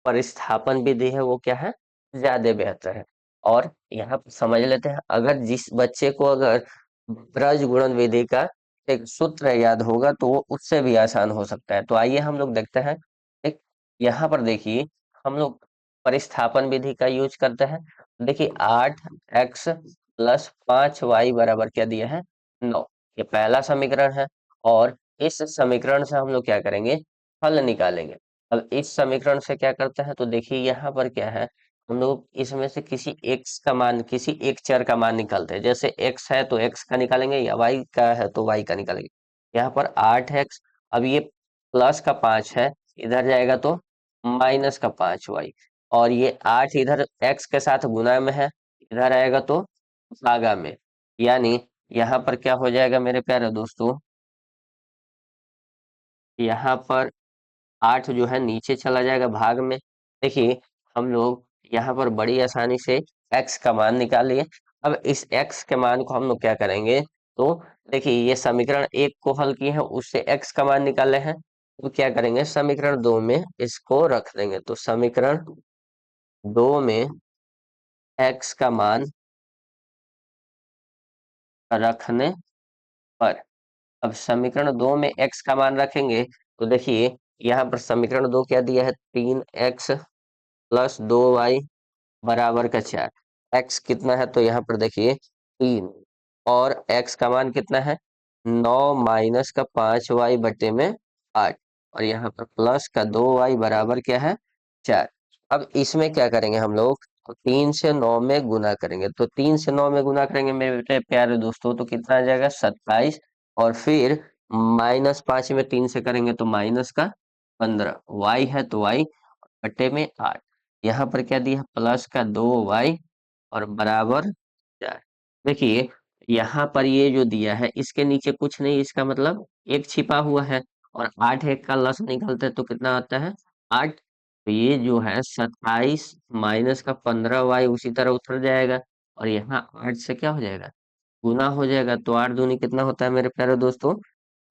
परिस्थापन विधि है वो क्या है? ज्यादा बेहतर है। और यहाँ पर समझ लेते हैं, अगर जिस बच्चे को अगर ब्रज गुणन विधि का एक सूत्र याद होगा तो वो उससे भी आसान हो सकता है। तो आइए हम लोग देखते हैं। एक यहाँ पर देखिए हम लोग परिस्थापन विधि का यूज करते हैं। देखिए 8x+5y बराबर क्या दिया है? 9। ये पहला समीकरण है। और इस समीकरण से हम लोग क्या करेंगे? हल निकालेंगे। अब इस समीकरण से क्या करते हैं? तो देखिए यहाँ पर क्या है, हम लोग इसमें से किसी एक्स का मान, किसी एक चर का मान निकालते हैं। जैसे एक्स है तो एक्स का निकालेंगे, या वाई का है तो वाई का निकालेंगे। यहाँ पर 8x, अब ये प्लस का 5 है, इधर जाएगा तो -5y। और ये 8 इधर एक्स के साथ गुना में है, इधर आएगा तो भागा में। यानी यहाँ पर क्या हो जाएगा मेरे प्यारे दोस्तों? यहाँ पर 8 जो है नीचे चला जाएगा भाग में। देखिए हम लोग यहाँ पर बड़ी आसानी से x का मान निकाल लिए। अब इस x के मान को हम लोग क्या करेंगे? तो देखिए ये समीकरण 1 को हल किए हैं, उससे x का मान निकाले हैं। तो क्या करेंगे? समीकरण 2 में इसको रख देंगे। तो समीकरण 2 में x का मान रखने पर, अब समीकरण 2 में x का मान रखेंगे तो देखिए यहाँ पर समीकरण 2 क्या दिया है? 3x+2y बराबर का 4। x कितना है? तो यहाँ पर देखिए 3। और x का मान कितना है? 9-5y/8। और यहाँ पर प्लस का 2y बराबर क्या है? 4। अब इसमें क्या करेंगे हम लोग? तो 3 से 9 में गुना करेंगे। तो 3 से 9 में गुना करेंगे मेरे बेटे प्यारे दोस्तों, तो कितना आ जाएगा? 27। और फिर -5 में 3 से करेंगे तो -15। y है तो y बट्टे में 8। यहाँ पर क्या दिया? प्लस का 2y और बराबर 4। देखिए यहाँ पर ये जो दिया है इसके नीचे कुछ नहीं, इसका मतलब एक छिपा हुआ है। और 8 एक का लस निकलता है तो कितना आता है? 8। तो ये जो है 27 -15y उसी तरह उतर जाएगा। और यहाँ 8 से क्या हो जाएगा, गुना हो जाएगा। तो 8 दूनी कितना होता है मेरे प्यारे दोस्तों,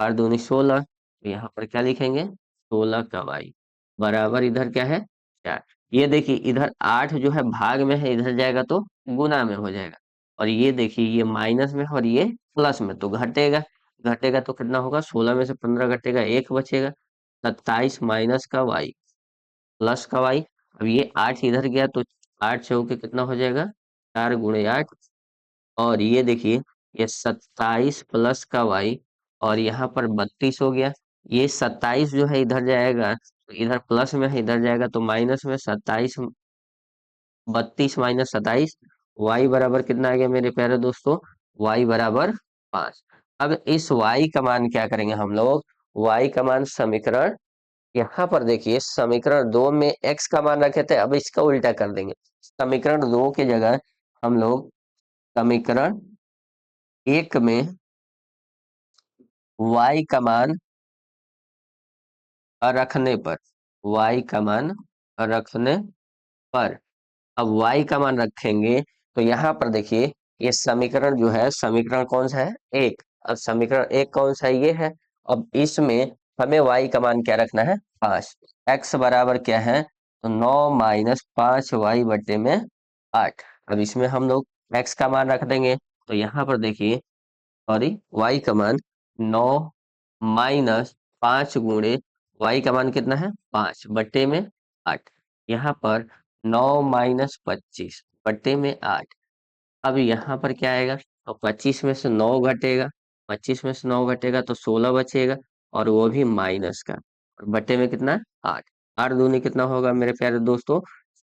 8 दूनी 16। तो यहाँ पर क्या लिखेंगे, 16 का वाई बराबर इधर क्या है, 4। ये देखिए इधर 8 जो है भाग में है, इधर जाएगा तो गुना में हो जाएगा। और ये देखिए ये माइनस में है और ये प्लस में, तो घटेगा। घटेगा तो कितना होगा, 16 में से 15 घटेगा, 1 बचेगा। 27 माइनस का वाई प्लस का वाई। अब ये 8 इधर गया तो 8 चौके कितना हो जाएगा, 4 गुणे 8। और ये देखिए ये 27 प्लस का वाई और यहाँ पर 32 हो गया। ये 27 जो है इधर जाएगा तो इधर प्लस में है, इधर जाएगा तो माइनस में। 27 32 माइनस 27, वाई बराबर कितना आ गया मेरे प्यारे दोस्तों, वाई बराबर 5। अब इस वाई का मान क्या करेंगे हम लोग, वाई का मान समीकरण, यहाँ पर देखिए समीकरण 2 में x का मान रखे थे, अब इसका उल्टा कर देंगे। समीकरण 2 की जगह हम लोग समीकरण 1 में y का मान रखने पर, y का मान रखने पर, अब y का मान रखेंगे तो यहाँ पर देखिए ये समीकरण जो है, समीकरण कौन सा है, 1। अब समीकरण 1 कौन सा है, ये है। अब इसमें हमें y का मान क्या रखना है, 5। x बराबर क्या है, तो 9 माइनस 5y बटे में 8। अब इसमें हम लोग x का मान रख देंगे तो यहाँ पर देखिए, सॉरी, y का मान 9 माइनस 5 गुणे y का मान कितना है, 5 बटे में 8। यहाँ पर 9 माइनस 25 बटे में 8। अब यहाँ पर क्या आएगा, और 25 में से 9 घटेगा, 25 में से 9 घटेगा तो 16 बचेगा, और वो भी माइनस का, और बटे में कितना, 8। 8 दूनी कितना होगा मेरे प्यारे दोस्तों,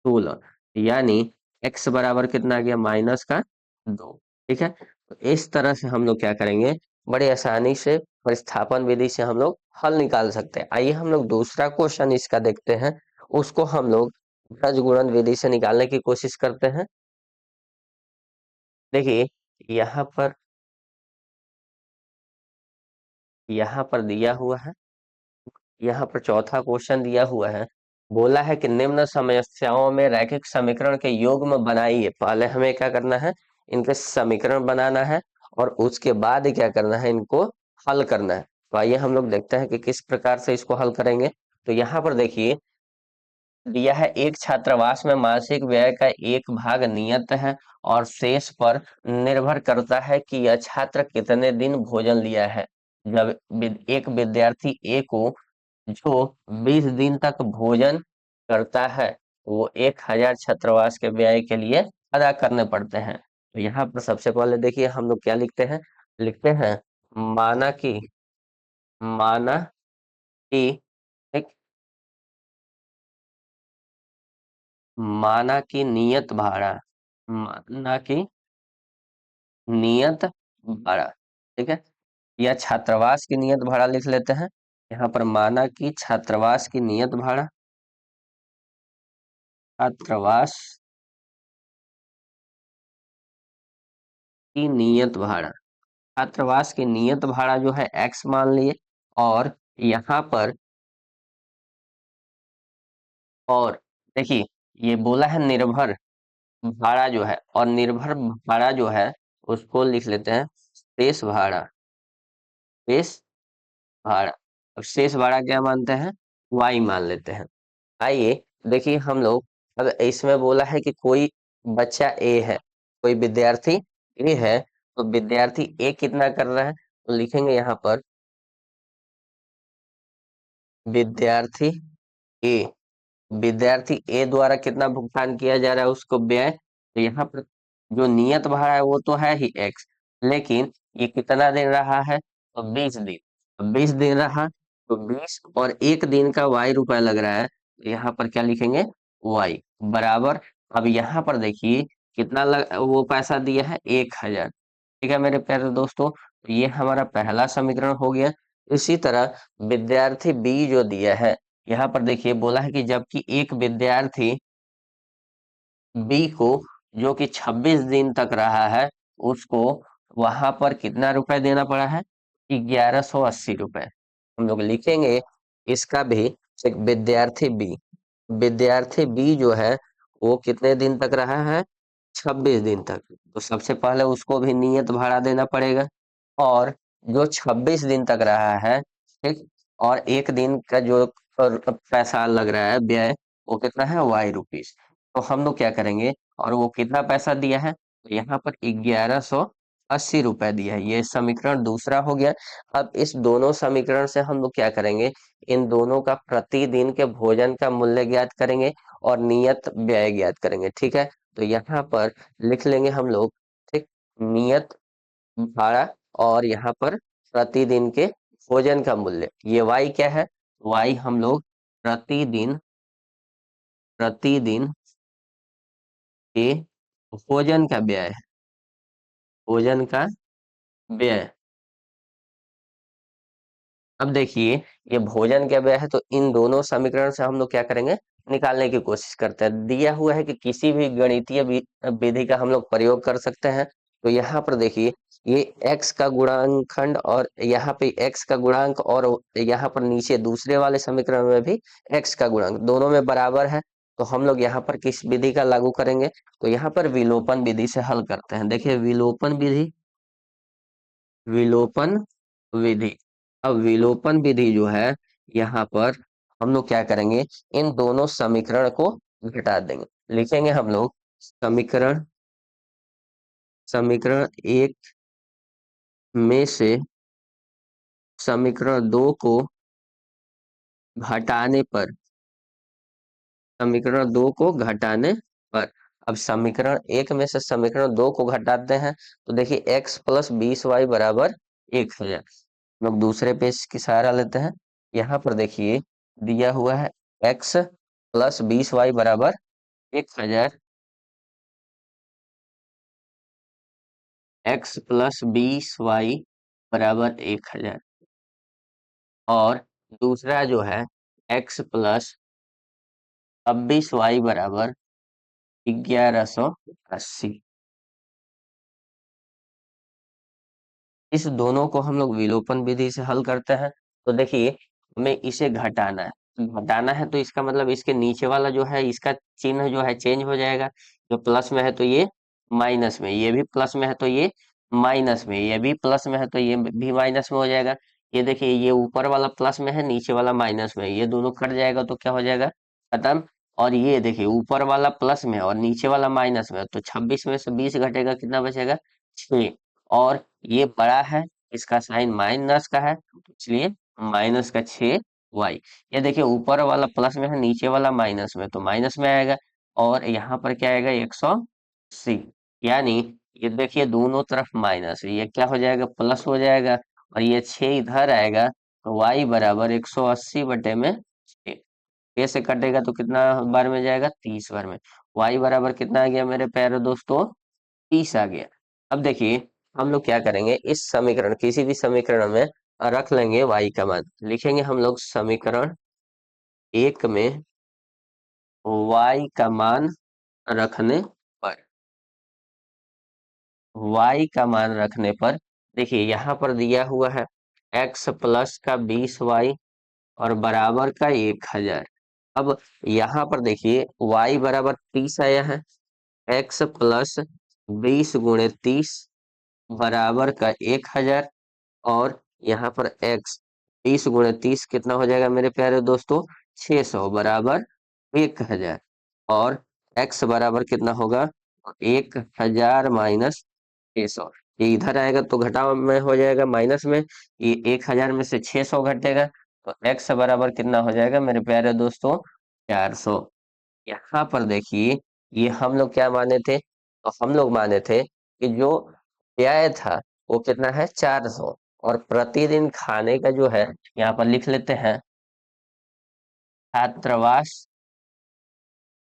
16। यानी x बराबर कितना आ गया, माइनस का 2। ठीक है, तो इस तरह से हम लोग क्या करेंगे, बड़े आसानी से प्रतिस्थापन विधि से हम लोग हल निकाल सकते हैं। आइए हम लोग दूसरा क्वेश्चन इसका देखते हैं, उसको हम लोग ब्रज गुणन विधि से निकालने की कोशिश करते हैं। देखिए यहाँ पर दिया हुआ है, यहाँ पर चौथा क्वेश्चन दिया हुआ है। बोला है कि निम्न समस्याओं में रैखिक समीकरण के युग्म बनाइए। पहले हमें क्या करना है, इनके समीकरण बनाना है और उसके बाद ही क्या करना है, इनको हल करना है। तो आइए हम लोग देखते हैं कि किस प्रकार से इसको हल करेंगे। तो यहाँ पर देखिए दिया है, एक छात्रावास में मासिक व्यय का एक भाग नियत है और शेष पर निर्भर करता है कि यह छात्र कितने दिन भोजन लिया है। जब एक विद्यार्थी ए को जो 20 दिन तक भोजन करता है, वो 1000 छात्रावास के व्यय के लिए अदा करने पड़ते हैं। तो यहाँ पर सबसे पहले देखिए हम लोग क्या लिखते हैं, लिखते हैं माना कि, माना कि, एक, माना कि नियत भाड़ा, माना कि नियत भाड़ा, ठीक है, या छात्रावास की नियत भाड़ा लिख लेते हैं। यहाँ पर माना कि छात्रावास की नियत भाड़ा, छात्रावास की नियत भाड़ा, छात्रावास की नियत भाड़ा जो है x मान लिए। और यहाँ पर, और देखिए ये बोला है निर्भर भाड़ा जो है, और निर्भर भाड़ा जो है उसको लिख लेते हैं शेष भाड़ा, शेष भाड़ा। अब शेष भाड़ा क्या मानते हैं, y मान लेते हैं। आइए देखिए हम लोग, अब इसमें बोला है कि कोई बच्चा ए है, कोई विद्यार्थी ए है, तो विद्यार्थी ए कितना कर रहा है, तो लिखेंगे यहाँ पर विद्यार्थी ए, विद्यार्थी ए द्वारा कितना भुगतान किया जा रहा है उसको व्यय। तो यहाँ पर जो नियत भाड़ा है वो तो है ही x, लेकिन ये कितना दिन रहा है, तो 20 दिन। तो 20 दिन रहा तो 20 और 1 दिन का y रुपया लग रहा है, तो यहाँ पर क्या लिखेंगे, y बराबर। अब यहाँ पर देखिए कितना वो पैसा दिया है, 1000। ठीक है मेरे प्यारे दोस्तों, तो ये हमारा पहला समीकरण हो गया। इसी तरह विद्यार्थी बी जो दिया है, यहाँ पर देखिए बोला है कि जबकि एक विद्यार्थी बी को जो कि 26 दिन तक रहा है, उसको वहां पर कितना रुपए देना पड़ा है, 1180 रुपए। हम लोग लिखेंगे इसका भी, एक विद्यार्थी बी, विद्यार्थी बी जो है वो कितने दिन तक रहा है, 26 दिन तक। तो सबसे पहले उसको भी नियत भाड़ा देना पड़ेगा। और जो 26 दिन तक रहा है, ठीक, और एक दिन का जो पैसा लग रहा है व्यय, वो कितना है, y रुपीस। तो हम लोग क्या करेंगे, और वो कितना पैसा दिया है, तो यहाँ पर 1180 रुपए दिया है। ये समीकरण दूसरा हो गया। अब इस दोनों समीकरण से हम लोग क्या करेंगे, इन दोनों का प्रतिदिन के भोजन का मूल्य ज्ञात करेंगे और नियत व्यय ज्ञात करेंगे, ठीक है। तो यहाँ पर लिख लेंगे हम लोग, ठीक, नियत भाड़ा और यहाँ पर प्रतिदिन के भोजन का मूल्य। ये y क्या है, y हम लोग प्रतिदिन प्रतिदिन के भोजन का व्यय है, भोजन का व्यय। अब देखिए, ये भोजन क्या व्यय है, तो इन दोनों समीकरण से हम लोग क्या करेंगे, निकालने की कोशिश करते हैं। दिया हुआ है कि किसी भी गणितीय विधि का हम लोग प्रयोग कर सकते हैं। तो यहाँ पर देखिए, ये x का गुणांकखंड और यहाँ पे x का गुणांक, और यहाँ पर नीचे दूसरे वाले समीकरण में भी x का गुणांक, दोनों में बराबर है। तो हम लोग यहाँ पर किस विधि का लागू करेंगे, तो यहाँ पर विलोपन विधि से हल करते हैं। देखिए, विलोपन विधि, विलोपन विधि। अब विलोपन विधि जो है, यहाँ पर हम लोग क्या करेंगे, इन दोनों समीकरण को घटा देंगे। लिखेंगे हम लोग समीकरण, समीकरण एक में से समीकरण दो को घटाने पर, समीकरण दो को घटाने पर। अब समीकरण एक में से समीकरण दो को घटाते हैं, तो देखिए x+20y बराबर 1000। लोग दूसरे पेज की सहारा लेते हैं। यहाँ पर देखिए, दिया हुआ है x+20y बराबर 1000, x+20y बराबर 1000। और दूसरा जो है x+26y बराबर 1180। इस दोनों को हम लोग विलोपन विधि से हल करते हैं। तो देखिए, हमें इसे घटाना है, घटाना है, तो इसका मतलब इसके नीचे वाला जो है, इसका चिन्ह जो है चेंज हो जाएगा। जो प्लस में है तो ये माइनस में, ये भी प्लस में है तो ये माइनस में, ये भी प्लस में है तो ये भी माइनस में हो जाएगा। ये देखिए, ये ऊपर वाला प्लस में है, नीचे वाला माइनस में है, ये दोनों कट जाएगा तो क्या हो जाएगा, खत्म। और ये देखिए, ऊपर वाला प्लस में है और नीचे वाला माइनस में है, तो 26 में से 20 घटेगा, कितना बचेगा, 6। और ये बड़ा है, इसका साइन माइनस का है, तो इसलिए -6y। ये देखिए, ऊपर वाला प्लस में है, नीचे वाला माइनस में, तो माइनस में आएगा। और यहाँ पर क्या आएगा, 180। यानी ये देखिए, दोनों तरफ माइनस, ये क्या हो जाएगा, प्लस हो जाएगा। और ये 6 इधर आएगा, तो y बराबर 180/6। से कटेगा तो कितना बार में जाएगा, 30 बार में। y बराबर कितना आ गया मेरे प्यारे दोस्तों, 30 आ गया। अब देखिए, हम लोग क्या करेंगे, इस समीकरण, किसी भी समीकरण में रख लेंगे y का मान। लिखेंगे हम लोग समीकरण एक में y का मान रखने पर, y का मान रखने पर, देखिए यहाँ पर दिया हुआ है x+20y और बराबर का 1000। अब यहाँ पर देखिए, y बराबर 30 आया है, x+20 × 30 बराबर का 1000। और यहाँ पर x 20 × 30 कितना हो जाएगा मेरे प्यारे दोस्तों, 600 बराबर 1000। और x बराबर कितना होगा, 1000 माइनस 600। ये इधर आएगा तो घटाव में हो जाएगा, माइनस में। ये 1000 में से 600 घटेगा, तो x बराबर कितना हो जाएगा मेरे प्यारे दोस्तों, 400। यहाँ पर देखिए, ये हम लोग क्या माने थे, तो हम लोग माने थे कि जो व्यय था वो कितना है, 400। और प्रतिदिन खाने का जो है, यहाँ पर लिख लेते हैं, छात्रावास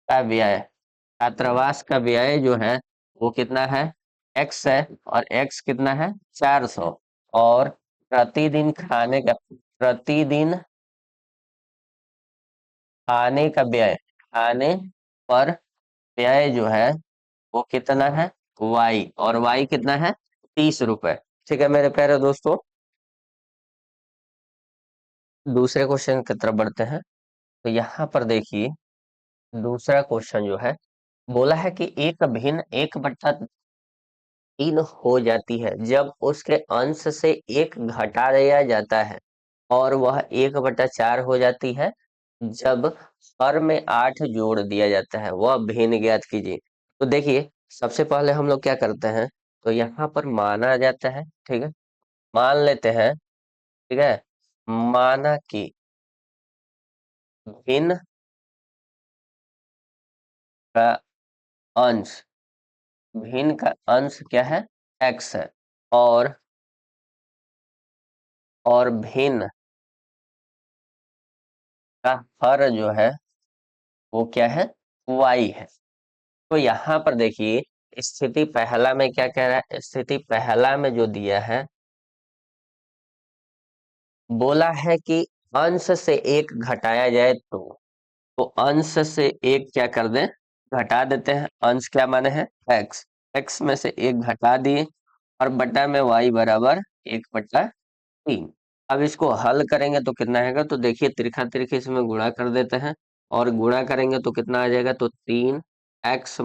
का व्यय, छात्रावास का व्यय जो है वो कितना है, x है। और x कितना है, 400। और प्रतिदिन खाने का, प्रतिदिन खाने का व्यय, खाने पर व्यय जो है वो कितना है, y। और y कितना है, 30 रुपए। ठीक है मेरे प्यारे दोस्तों, दूसरे क्वेश्चन की तरफ बढ़ते हैं। तो यहाँ पर देखिए, दूसरा क्वेश्चन जो है, बोला है कि एक भिन्न 1/3 हो जाती है जब उसके अंश से एक घटा दिया जाता है, और वह 1/4 हो जाती है जब हर में 8 जोड़ दिया जाता है, वह भिन्न ज्ञात कीजिए। तो देखिए, सबसे पहले हम लोग क्या करते हैं, तो यहाँ पर माना जाता है, ठीक है, मान लेते हैं, ठीक है, माना कि भिन्न का अंश, भिन्न का अंश क्या है, x है, और भिन्न का हर जो है वो क्या है, y है। तो यहाँ पर देखिए, स्थिति पहला में क्या कह रहा है, स्थिति पहला में जो दिया है, बोला है कि अंश से एक घटाया जाए तो अंश से एक क्या कर दें, घटा देते हैं। अंश क्या माने हैं, x, x में से एक घटा दिए, और बटा में y बराबर 1/3। अब इसको हल करेंगे तो कितना आएगा, तो देखिए तिरछा तिरछी इसमें गुणा कर देते हैं, और गुणा करेंगे तो कितना आ जाएगा, तो 3x -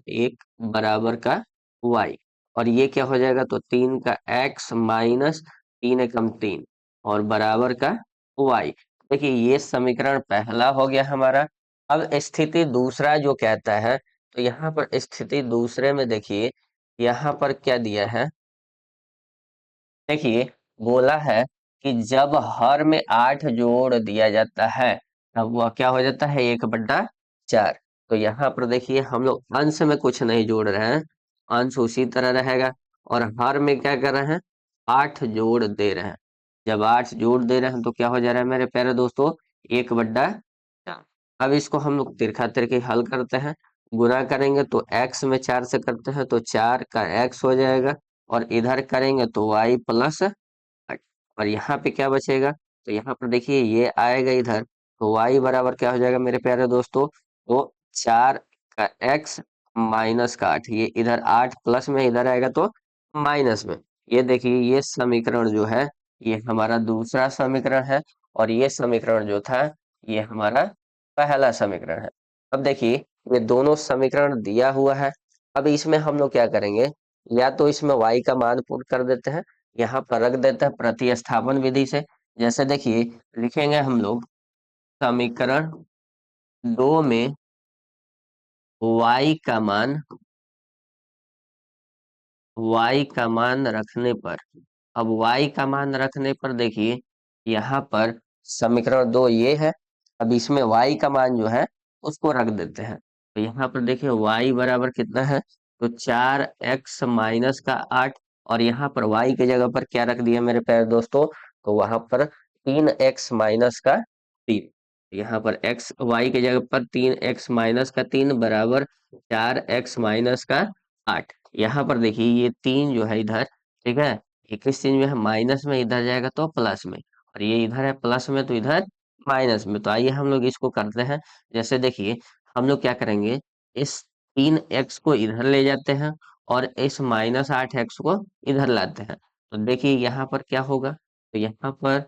1 बराबर का y, और ये क्या हो जाएगा, तो 3 का x माइनस 3 एकम 3 और बराबर का y। देखिए ये समीकरण पहला हो गया हमारा। अब स्थिति दूसरा जो कहता है, तो यहाँ पर स्थिति दूसरे में देखिए, यहाँ पर क्या दिया है, देखिए बोला है कि जब हर में 8 जोड़ दिया जाता है तब वह क्या हो जाता है, 1/4। तो यहाँ पर देखिए हम लोग अंश में कुछ नहीं जोड़ रहे हैं, अंश उसी तरह रहेगा, और हर में क्या कर रहे हैं, 8 जोड़ दे रहे हैं। जब 8 जोड़ दे रहे हैं तो क्या हो जा रहा है मेरे प्यारे दोस्तों, 1/4। अब इसको हम लोग तिरछा तिरछी हल करते हैं, गुणा करेंगे तो x में 4 से करते हैं तो 4 का x हो जाएगा, और इधर करेंगे तो y प्लस 8, और यहाँ पे क्या बचेगा, तो यहाँ पर देखिए ये आएगा इधर, तो y बराबर क्या हो जाएगा मेरे प्यारे दोस्तों, तो 4 का x माइनस का 8, ये इधर 8 प्लस में इधर आएगा तो माइनस में। ये देखिए ये समीकरण जो है, ये हमारा दूसरा समीकरण है, और ये समीकरण जो था ये हमारा पहला समीकरण है। अब देखिए ये दोनों समीकरण दिया हुआ है। अब इसमें हम लोग क्या करेंगे, या तो इसमें y का मान पुट कर देते हैं, यहाँ पर रख देते हैं प्रतिस्थापन विधि से। जैसे देखिए लिखेंगे हम लोग, समीकरण 2 में y का मान, y का मान रखने पर, अब y का मान रखने पर देखिए यहाँ पर समीकरण 2 ये है, अब इसमें y का मान जो है उसको रख देते हैं। तो यहाँ पर देखिए y बराबर कितना है, तो 4x माइनस का 8, और यहाँ पर y की जगह पर क्या रख दिया मेरे प्यारे दोस्तों, तो वहां पर 3x माइनस का 3, यहाँ पर x, y की जगह पर 3x माइनस का 3 बराबर 4x माइनस का 8। यहाँ पर देखिए ये 3 जो है इधर, ठीक है, ये किस चीज में है, माइनस में, इधर जाएगा तो प्लस में, और ये इधर है प्लस में तो इधर माइनस में। तो आइए हम लोग इसको करते हैं। जैसे देखिए हम लोग क्या करेंगे, इस 3x को इधर ले जाते हैं, और इस -8x को इधर लाते हैं। तो देखिए यहाँ पर क्या होगा, तो यहाँ पर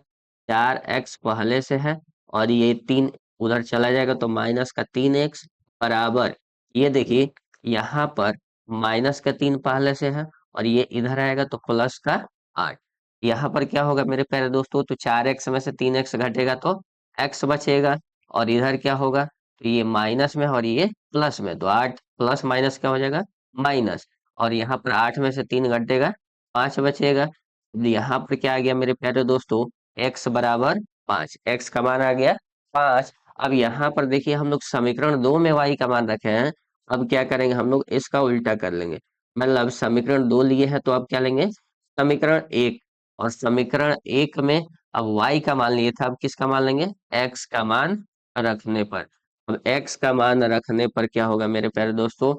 4x पहले से है, और ये 3 उधर चला जाएगा तो -3x बराबर, ये देखिए यहाँ पर -3 पहले से है, और ये इधर आएगा तो +8। यहाँ पर क्या होगा मेरे प्यारे दोस्तों, तो 4x में से 3x घटेगा तो x बचेगा, और इधर क्या होगा, तो ये माइनस में और ये प्लस में, तो 8 प्लस माइनस क्या हो जाएगा, माइनस, और यहाँ पर 8 में से 3 घटेगा, 5 बचेगा। अब यहाँ पर क्या आ गया मेरे प्यारे दोस्तों, x बराबर 5, x का मान आ गया 5। अब यहाँ पर देखिए हम लोग समीकरण 2 में y का मान रखे हैं, अब क्या करेंगे हम लोग, इसका उल्टा कर लेंगे। मतलब समीकरण 2 लिए हैं तो अब क्या लेंगे, समीकरण 1, और समीकरण 1 में अब y का मान लिए था, अब किसका मान लेंगे, x का मान रखने पर। अब x का मान रखने पर क्या होगा मेरे प्यारे दोस्तों,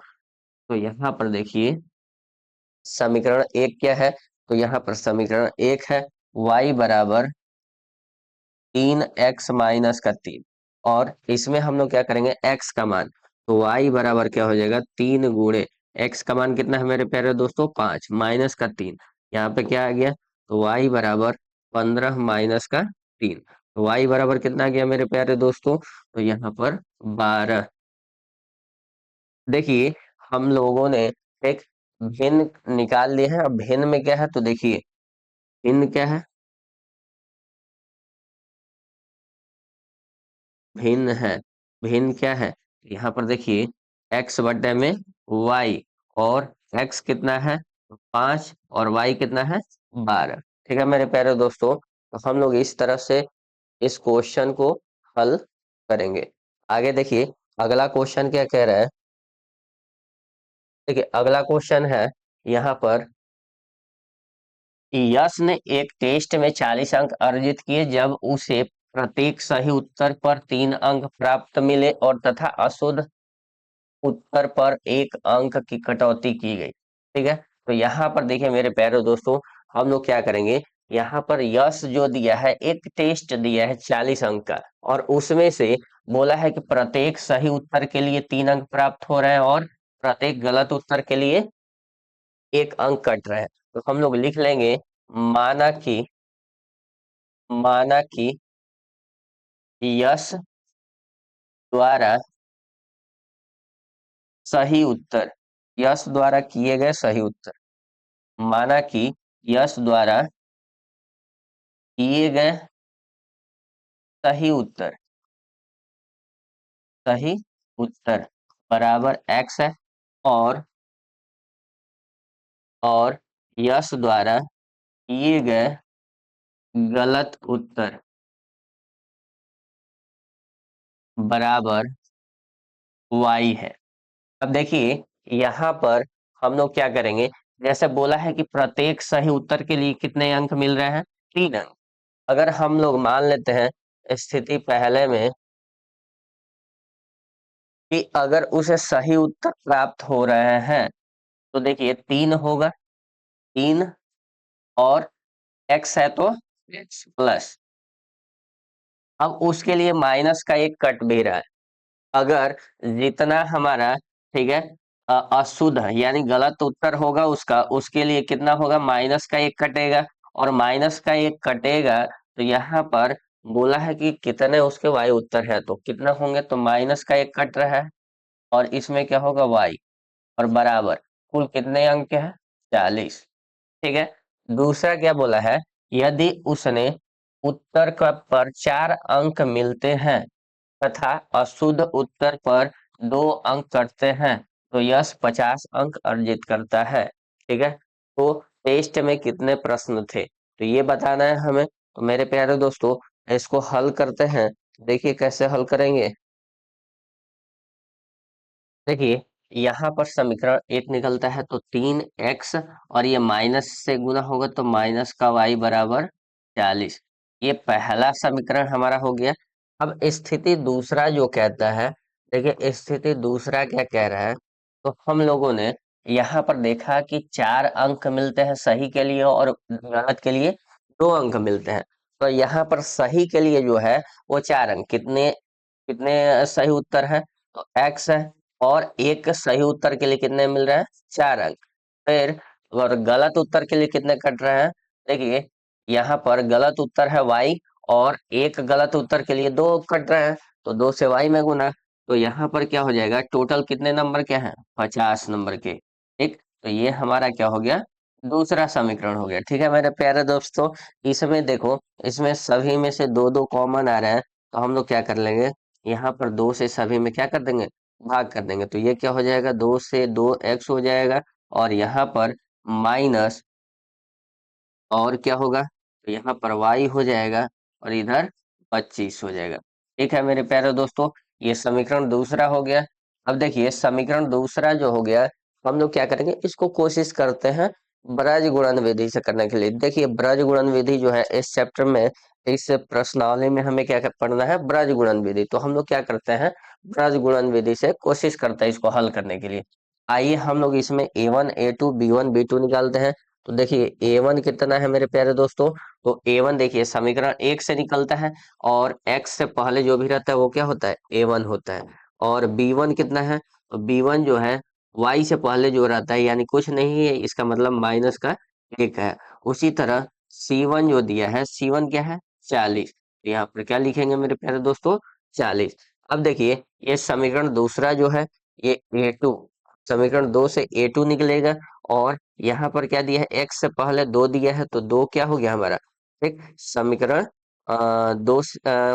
तो यहाँ पर देखिए समीकरण 1 क्या है, तो यहाँ पर समीकरण 1 है y बराबर 3x - 3, और इसमें हम लोग क्या करेंगे, x का मान, तो y बराबर क्या हो जाएगा, 3 गुणे x का मान कितना है मेरे प्यारे दोस्तों, 5 माइनस का 3, यहाँ पे क्या आ गया, तो y बराबर 15 माइनस का 3, तो y बराबर कितना आ गया मेरे प्यारे दोस्तों, तो यहाँ पर 12। देखिए हम लोगों ने एक भिन्न निकाल लिए हैं। अब भिन्न में क्या है तो देखिए, भिन्न क्या है, भिन्न है, भिन्न क्या है, यहाँ पर देखिए x बटे में y, और x कितना है 5 और y कितना है 12। ठीक है मेरे प्यारे दोस्तों, तो हम लोग इस तरह से इस क्वेश्चन को हल करेंगे। आगे देखिए अगला क्वेश्चन क्या कह रहा है। देखिए अगला क्वेश्चन है यहाँ पर, यश ने एक टेस्ट में 40 अंक अर्जित किए जब उसे प्रत्येक सही उत्तर पर 3 अंक प्राप्त मिले और तथा अशुद्ध उत्तर पर 1 अंक की कटौती की गई। ठीक है, तो यहाँ पर देखिए मेरे प्यारे दोस्तों, हम लोग क्या करेंगे, यहाँ पर यश जो दिया है एक टेस्ट दिया है 40 अंक का, और उसमें से बोला है कि प्रत्येक सही उत्तर के लिए 3 अंक प्राप्त हो रहे हैं और प्रत्येक गलत उत्तर के लिए 1 अंक कट रहा है। तो हम लोग लिख लेंगे, माना कि माना कि यश द्वारा सही उत्तर, यश द्वारा किए गए सही उत्तर, माना कि यश द्वारा किए गए सही उत्तर, सही उत्तर बराबर x है, और और यश द्वारा किए गए गलत उत्तर बराबर y है। अब देखिए यहाँ पर हम लोग क्या करेंगे, जैसे बोला है कि प्रत्येक सही उत्तर के लिए कितने अंक मिल रहे हैं, 3 अंक। अगर हम लोग मान लेते हैं स्थिति पहले में कि अगर उसे सही उत्तर प्राप्त हो रहे हैं, तो देखिए 3 होगा, 3 और x है तो x प्लस, अब उसके लिए माइनस का 1 कट भी रहा है। अगर जितना हमारा, ठीक है, अशुद्ध है यानी गलत उत्तर होगा उसका, उसके लिए कितना होगा, माइनस का 1 कटेगा, और माइनस का 1 कटेगा तो यहाँ पर बोला है कि कितने उसके वाई उत्तर है, तो कितना होंगे, तो माइनस का 1 कट रहा है और इसमें क्या होगा वाई, और बराबर कुल कितने अंक है 40। ठीक है, दूसरा क्या बोला है, यदि उसने उत्तर का पर 4 अंक मिलते हैं तथा अशुद्ध उत्तर पर 2 अंक कटते हैं तो यश 50 अंक अर्जित करता है। ठीक है, तो टेस्ट में कितने प्रश्न थे तो ये बताना है हमें। तो मेरे प्यारे दोस्तों इसको हल करते हैं। देखिए कैसे हल करेंगे। देखिए यहाँ पर समीकरण 1 निकलता है तो 3x, और ये माइनस से गुना होगा तो माइनस का y बराबर 40। ये पहला समीकरण हमारा हो गया। अब स्थिति दूसरा जो कहता है, देखिए स्थिति दूसरा क्या कह रहा है, तो हम लोगों ने यहाँ पर देखा कि 4 अंक मिलते हैं सही के लिए और गलत के लिए 2 अंक मिलते हैं। तो यहाँ पर सही के लिए जो है वो 4 अंक, कितने कितने सही उत्तर है, तो x है, और एक सही उत्तर के लिए कितने मिल रहे हैं 4 अंक। फिर और गलत उत्तर के लिए कितने कट रहे हैं, देखिए यहाँ पर गलत उत्तर है y, और एक गलत उत्तर के लिए 2 कट रहे हैं, तो 2 से y में गुना। तो यहाँ पर क्या हो जाएगा, टोटल कितने नंबर के हैं 50 नंबर के। ठीक, तो ये हमारा क्या हो गया, दूसरा समीकरण हो गया। ठीक है मेरे प्यारे दोस्तों, इसमें देखो इसमें सभी में से दो दो कॉमन आ रहे हैं, तो हम लोग क्या कर लेंगे, यहाँ पर 2 से सभी में क्या कर देंगे, भाग कर देंगे। तो ये क्या हो जाएगा, 2 से 2x हो जाएगा, और यहाँ पर माइनस, और क्या होगा, तो यहाँ पर y हो जाएगा, और इधर 25 हो जाएगा। ठीक है मेरे प्यारे दोस्तों, ये समीकरण दूसरा हो गया। अब देखिए समीकरण दूसरा जो हो गया, हम लोग क्या करेंगे, इसको कोशिश करते हैं ब्रज गुणन विधि से करने के लिए। देखिए ब्रज गुणन विधि जो है इस चैप्टर में, इस प्रश्नावली में हमें क्या पढ़ना है, ब्रज गुणन विधि। तो हम लोग क्या करते हैं, ब्रज गुणन विधि से कोशिश करते हैं इसको हल करने के लिए। आइए हम लोग इसमें a1 a2 b1 b2 निकालते हैं। तो देखिए a1 कितना है मेरे प्यारे दोस्तों, तो a1 देखिए समीकरण 1 से निकलता है, और x से पहले जो भी रहता है वो क्या होता है, a1 होता है। और b1 कितना है, तो b1 जो है y से पहले जो रहता है यानी कुछ नहीं है, इसका मतलब माइनस का 1 है। उसी तरह c1 जो दिया है, c1 क्या है 40, तो यहाँ पर क्या लिखेंगे मेरे प्यारे दोस्तों 40। अब देखिए ये समीकरण दूसरा जो है ये A2, समीकरण 2 से A2 निकलेगा। और यहाँ पर क्या दिया है, x से पहले 2 दिया है, तो 2 क्या हो गया हमारा, ठीक, समीकरण दो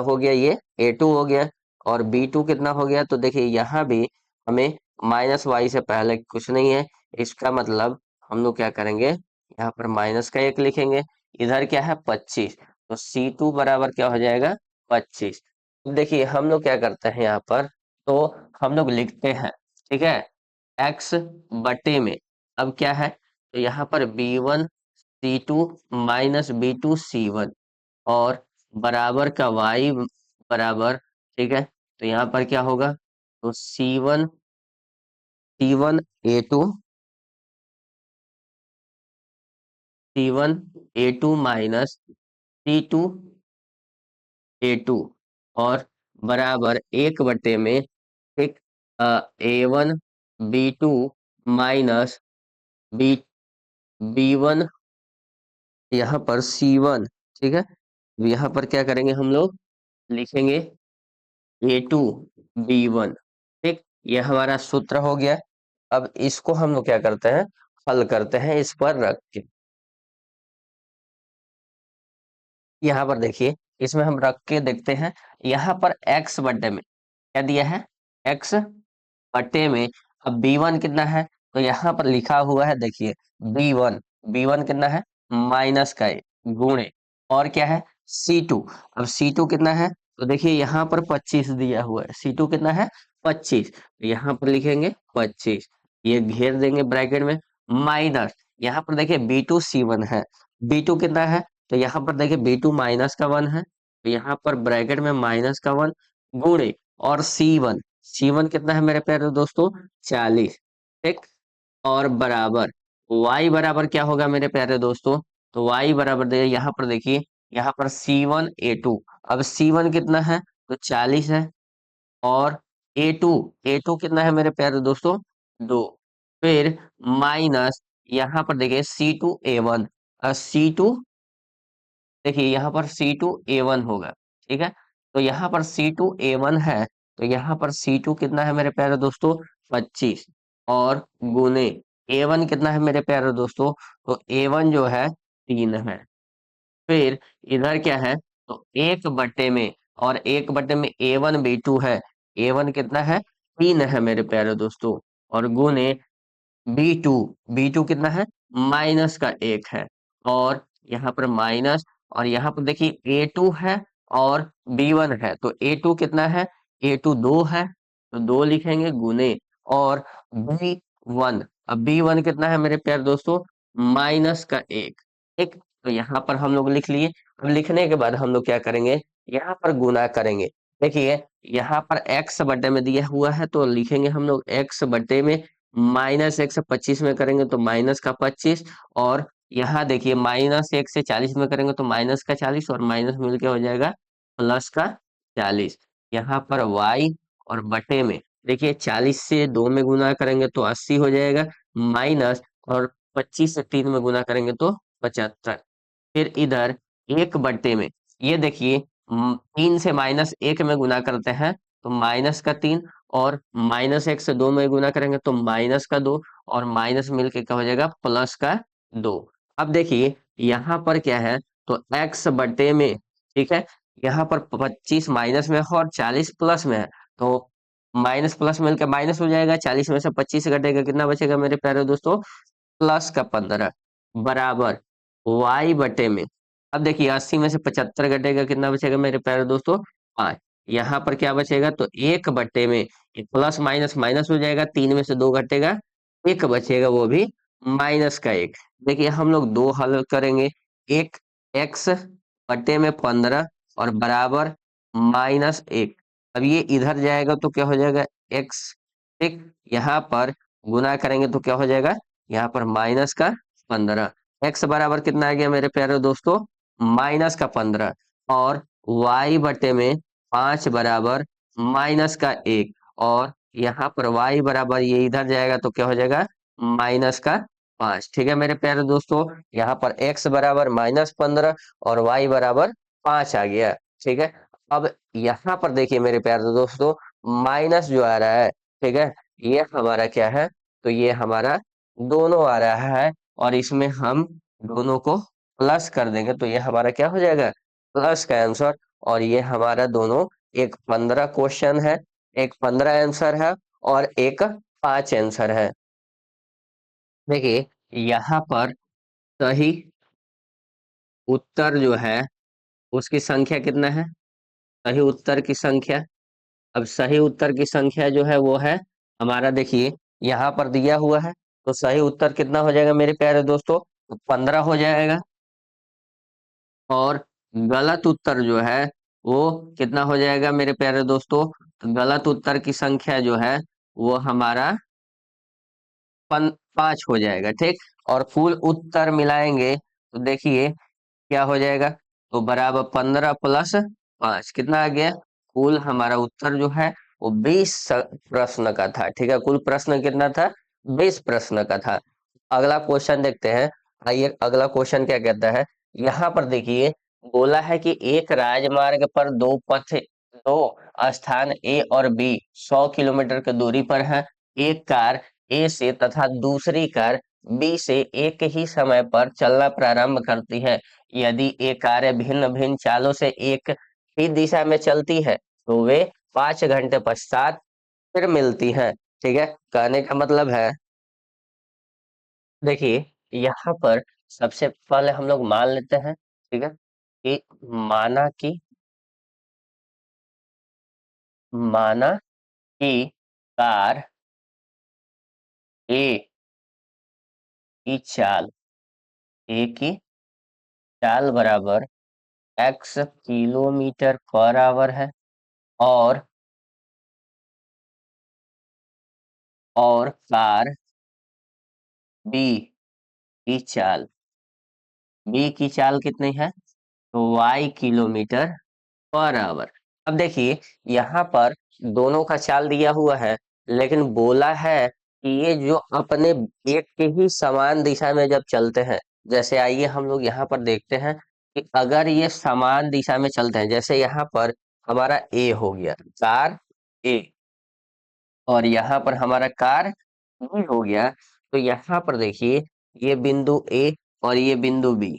हो गया, ये A2 हो गया। और B2 कितना हो गया, तो देखिए यहाँ भी हमें माइनस वाई से पहले कुछ नहीं है, इसका मतलब हम लोग क्या करेंगे, यहाँ पर माइनस का 1 लिखेंगे। इधर क्या है 25, तो C2 बराबर क्या हो जाएगा 25। देखिए हम लोग क्या करते हैं यहाँ पर, तो हम लोग लिखते हैं, ठीक है, x बटे में, अब क्या है, तो यहाँ पर B1 C2 minus B2 C1, और बराबर का y बराबर, ठीक है, तो यहाँ पर क्या होगा, तो C1 A2 C1 A2 minus C2 A2, और बराबर 1 बटे में, ठीक, A1 B2 minus B B1 यहाँ पर C1, ठीक है, यहाँ पर क्या करेंगे हम लोग, लिखेंगे A2 B1, ठीक, ये हमारा सूत्र हो गया। अब इसको हम लोग क्या करते हैं, हल करते हैं इस पर रख के। यहाँ पर देखिए, इसमें हम रख के देखते हैं, यहाँ पर x बटे में क्या दिया है, x बटे में, अब B1 कितना है, तो यहाँ पर लिखा हुआ है, देखिए B1, B1 कितना है, माइनस का 1 गुणे, और क्या है C2, अब C2 कितना है, तो देखिए यहाँ पर 25 दिया हुआ है, C2 कितना है 25, तो यहाँ पर लिखेंगे 25, ये घेर देंगे ब्रैकेट में, माइनस, यहाँ पर देखिए B2 C1 है, B2 कितना है, तो यहाँ पर देखिए B2 माइनस का 1 है, तो यहाँ पर ब्रैकेट में माइनस का 1 गुणे, और C1 कितना है मेरे प्यारे दोस्तों, 40, ठीक, और बराबर y बराबर क्या होगा मेरे प्यारे दोस्तों, तो y बराबर दे, यहाँ पर देखिए, यहाँ पर C1 A2, अब C1 कितना है, तो 40 है, और A2, A2 कितना है मेरे प्यारे दोस्तों, 2, फिर माइनस, यहाँ पर देखिए C2 A1, C2, देखिए यहाँ पर C2 A1 होगा, ठीक है, तो यहाँ पर C2 A1 है, तो यहाँ पर C2 कितना है मेरे प्यारे दोस्तों, 25, और गुने A1 कितना है मेरे प्यारे दोस्तों, तो A1 जो है 3 है, फिर इधर क्या है, तो 1 बटे में, और 1 बटे में A1 B2 है, A1 कितना है 3 है मेरे प्यारे दोस्तों, और गुने B2, B2 कितना है, माइनस का 1 है, और यहाँ पर माइनस, और यहाँ पर देखिए A2 है और B1 है, तो A2 कितना है, A2 2 है, तो 2 लिखेंगे गुने, और B1, अब B1 कितना है मेरे प्यारे दोस्तों, माइनस का 1, ठीक, तो यहाँ पर हम लोग लिख लिए। अब लिखने के बाद हम लोग क्या करेंगे, यहाँ पर गुना करेंगे, देखिए यहाँ पर x बटे में दिया हुआ है, तो लिखेंगे हम लोग x बटे में, -1 से 25 में करेंगे तो -का 25, और यहाँ देखिए -1 से 40 में करेंगे तो -का 40, और माइनस मिलके हो जाएगा +का 40। यहाँ पर y, और बटे में देखिए 40 से 2 में गुना करेंगे तो 80 हो जाएगा, माइनस, और 25 से 3 में गुना करेंगे तो 75। फिर इधर 1 बटे में, ये देखिए 3 से -1 में गुना करते हैं तो -का 3, और -1 से 2 में गुना करेंगे तो -का 2, और माइनस मिलके क्या हो जाएगा, +का 2। अब देखिए यहाँ पर क्या है, तो x बटे में, ठीक है, यहाँ पर 25 माइनस में है और 40 प्लस में है, तो माइनस प्लस मिलकर माइनस हो जाएगा, 40 में से 25 घटेगा, कितना बचेगा मेरे प्यारे दोस्तों, +का 15, बराबर y बटे में, अब देखिए 80 में से 75 घटेगा, कितना बचेगा मेरे प्यारे दोस्तों, 5, यहाँ पर क्या बचेगा, तो 1 बटे में, प्लस माइनस माइनस हो जाएगा, 3 में से 2 घटेगा, 1 बचेगा, वो भी -का 1। देखिए हम लोग 2 हल करेंगे, एक x बटे में 15, और बराबर -1, अब ये इधर जाएगा तो क्या हो जाएगा, x, ठीक, यहाँ पर गुना करेंगे तो क्या हो जाएगा, यहाँ पर -का 15, x बराबर कितना आ गया मेरे प्यारे दोस्तों, -का 15, और y बटे में 5 बराबर -का 1, और यहाँ पर y बराबर ये इधर जाएगा तो क्या हो जाएगा, -का 5, ठीक है मेरे प्यारे दोस्तों, यहाँ पर x बराबर -15 और y बराबर 5 आ गया, ठीक है। अब यहाँ पर देखिए मेरे प्यारे दोस्तों, माइनस जो आ रहा है, ठीक है, ये हमारा क्या है, तो ये हमारा दोनों आ रहा है, और इसमें हम दोनों को प्लस कर देंगे तो ये हमारा क्या हो जाएगा, प्लस का आंसर। और ये हमारा दोनों, एक 15 क्वेश्चन है, एक 15 आंसर है, और एक 5 आंसर है। देखिए यहाँ पर सही उत्तर जो है उसकी संख्या कितना है, सही उत्तर की संख्या। अब सही उत्तर की संख्या जो है वो है हमारा, देखिए यहाँ पर दिया हुआ है, तो सही उत्तर कितना हो जाएगा मेरे प्यारे दोस्तों, 15 हो जाएगा। और गलत उत्तर जो है वो कितना हो जाएगा मेरे प्यारे दोस्तों, तो गलत उत्तर की संख्या जो है वो हमारा 5 हो जाएगा, ठीक। और कुल उत्तर मिलाएंगे तो देखिए क्या हो जाएगा, तो बराबर 15 प्लस 5 कितना आ गया, कुल हमारा उत्तर जो है वो 20 प्रश्न का था, ठीक है। कुल प्रश्न कितना था, 20 प्रश्न का था। अगला क्वेश्चन देखते हैं। आइए अगला क्वेश्चन क्या कहता है। यहाँ पर देखिए बोला है कि एक राजमार्ग पर दो स्थान ए और बी 100 किलोमीटर की दूरी पर है। एक कार ए से तथा दूसरी कार बी से एक ही समय पर चलना प्रारंभ करती है। यदि ये कारें भिन्न भिन्न चालों से एक ही दिशा में चलती है तो वे 5 घंटे पश्चात फिर मिलती हैं, ठीक है। कहने का मतलब है, देखिए यहाँ पर सबसे पहले हम लोग मान लेते हैं, ठीक है, कि माना कि माना कि कार ए की चाल, ए की चाल बराबर x किलोमीटर पर आवर है। और कार बी की चाल, बी की चाल कितनी है, तो y किलोमीटर पर आवर। अब देखिए यहाँ पर दोनों का चाल दिया हुआ है, लेकिन बोला है कि ये जो अपने एक के ही समान दिशा में जब चलते हैं, जैसे आइए हम लोग यहाँ पर देखते हैं कि अगर ये समान दिशा में चलते हैं, जैसे यहाँ पर हमारा ए हो गया, कार ए, और यहाँ पर हमारा कार बी हो गया, तो यहाँ पर देखिए ये बिंदु ए और ये बिंदु बी,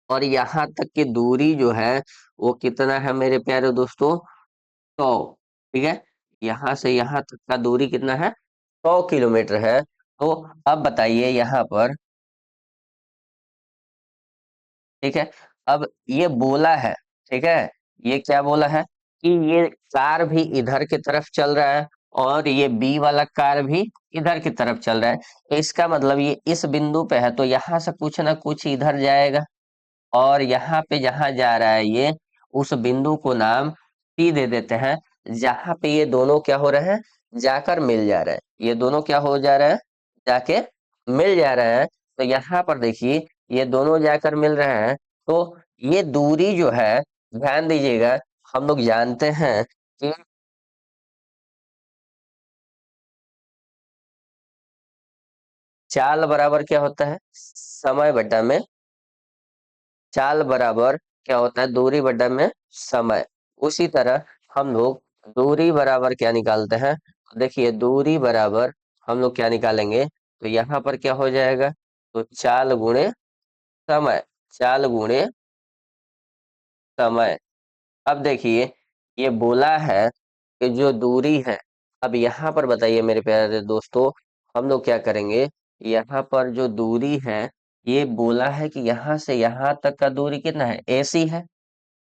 और यहाँ तक की दूरी जो है वो कितना है मेरे प्यारे दोस्तों, 100, ठीक है। यहाँ से यहाँ तक का दूरी कितना है, 100 किलोमीटर है। तो अब बताइए यहाँ पर, ठीक है, अब ये बोला है, ठीक है, ये क्या बोला है कि ये कार भी इधर की तरफ चल रहा है और ये बी वाला कार भी इधर की तरफ चल रहा है। तो इसका मतलब ये इस बिंदु पे है तो यहाँ से कुछ ना कुछ इधर जाएगा, और यहाँ पे जहां जा रहा है ये, उस बिंदु को नाम P दे देते हैं। जहां पे ये दोनों क्या हो रहे हैं, जाकर मिल जा रहे हैं, ये दोनों क्या हो जा रहे हैं, जाके मिल जा रहे हैं। तो यहाँ पर देखिए ये दोनों जाकर मिल रहे हैं, तो ये दूरी जो है, ध्यान दीजिएगा, हम लोग जानते हैं कि चाल बराबर क्या होता है, समय बटा में, चाल बराबर क्या होता है, दूरी बटा में समय। उसी तरह हम लोग दूरी बराबर क्या निकालते हैं, देखिए दूरी बराबर हम लोग क्या निकालेंगे, तो यहाँ पर क्या हो जाएगा, तो चाल गुणे समय, चाल गुणे समय। अब देखिए ये बोला है कि जो दूरी है, अब यहाँ पर बताइए मेरे प्यारे दोस्तों, हम लोग क्या करेंगे, यहाँ पर जो दूरी है, ये बोला है कि यहाँ से यहाँ तक का दूरी कितना है, AC है,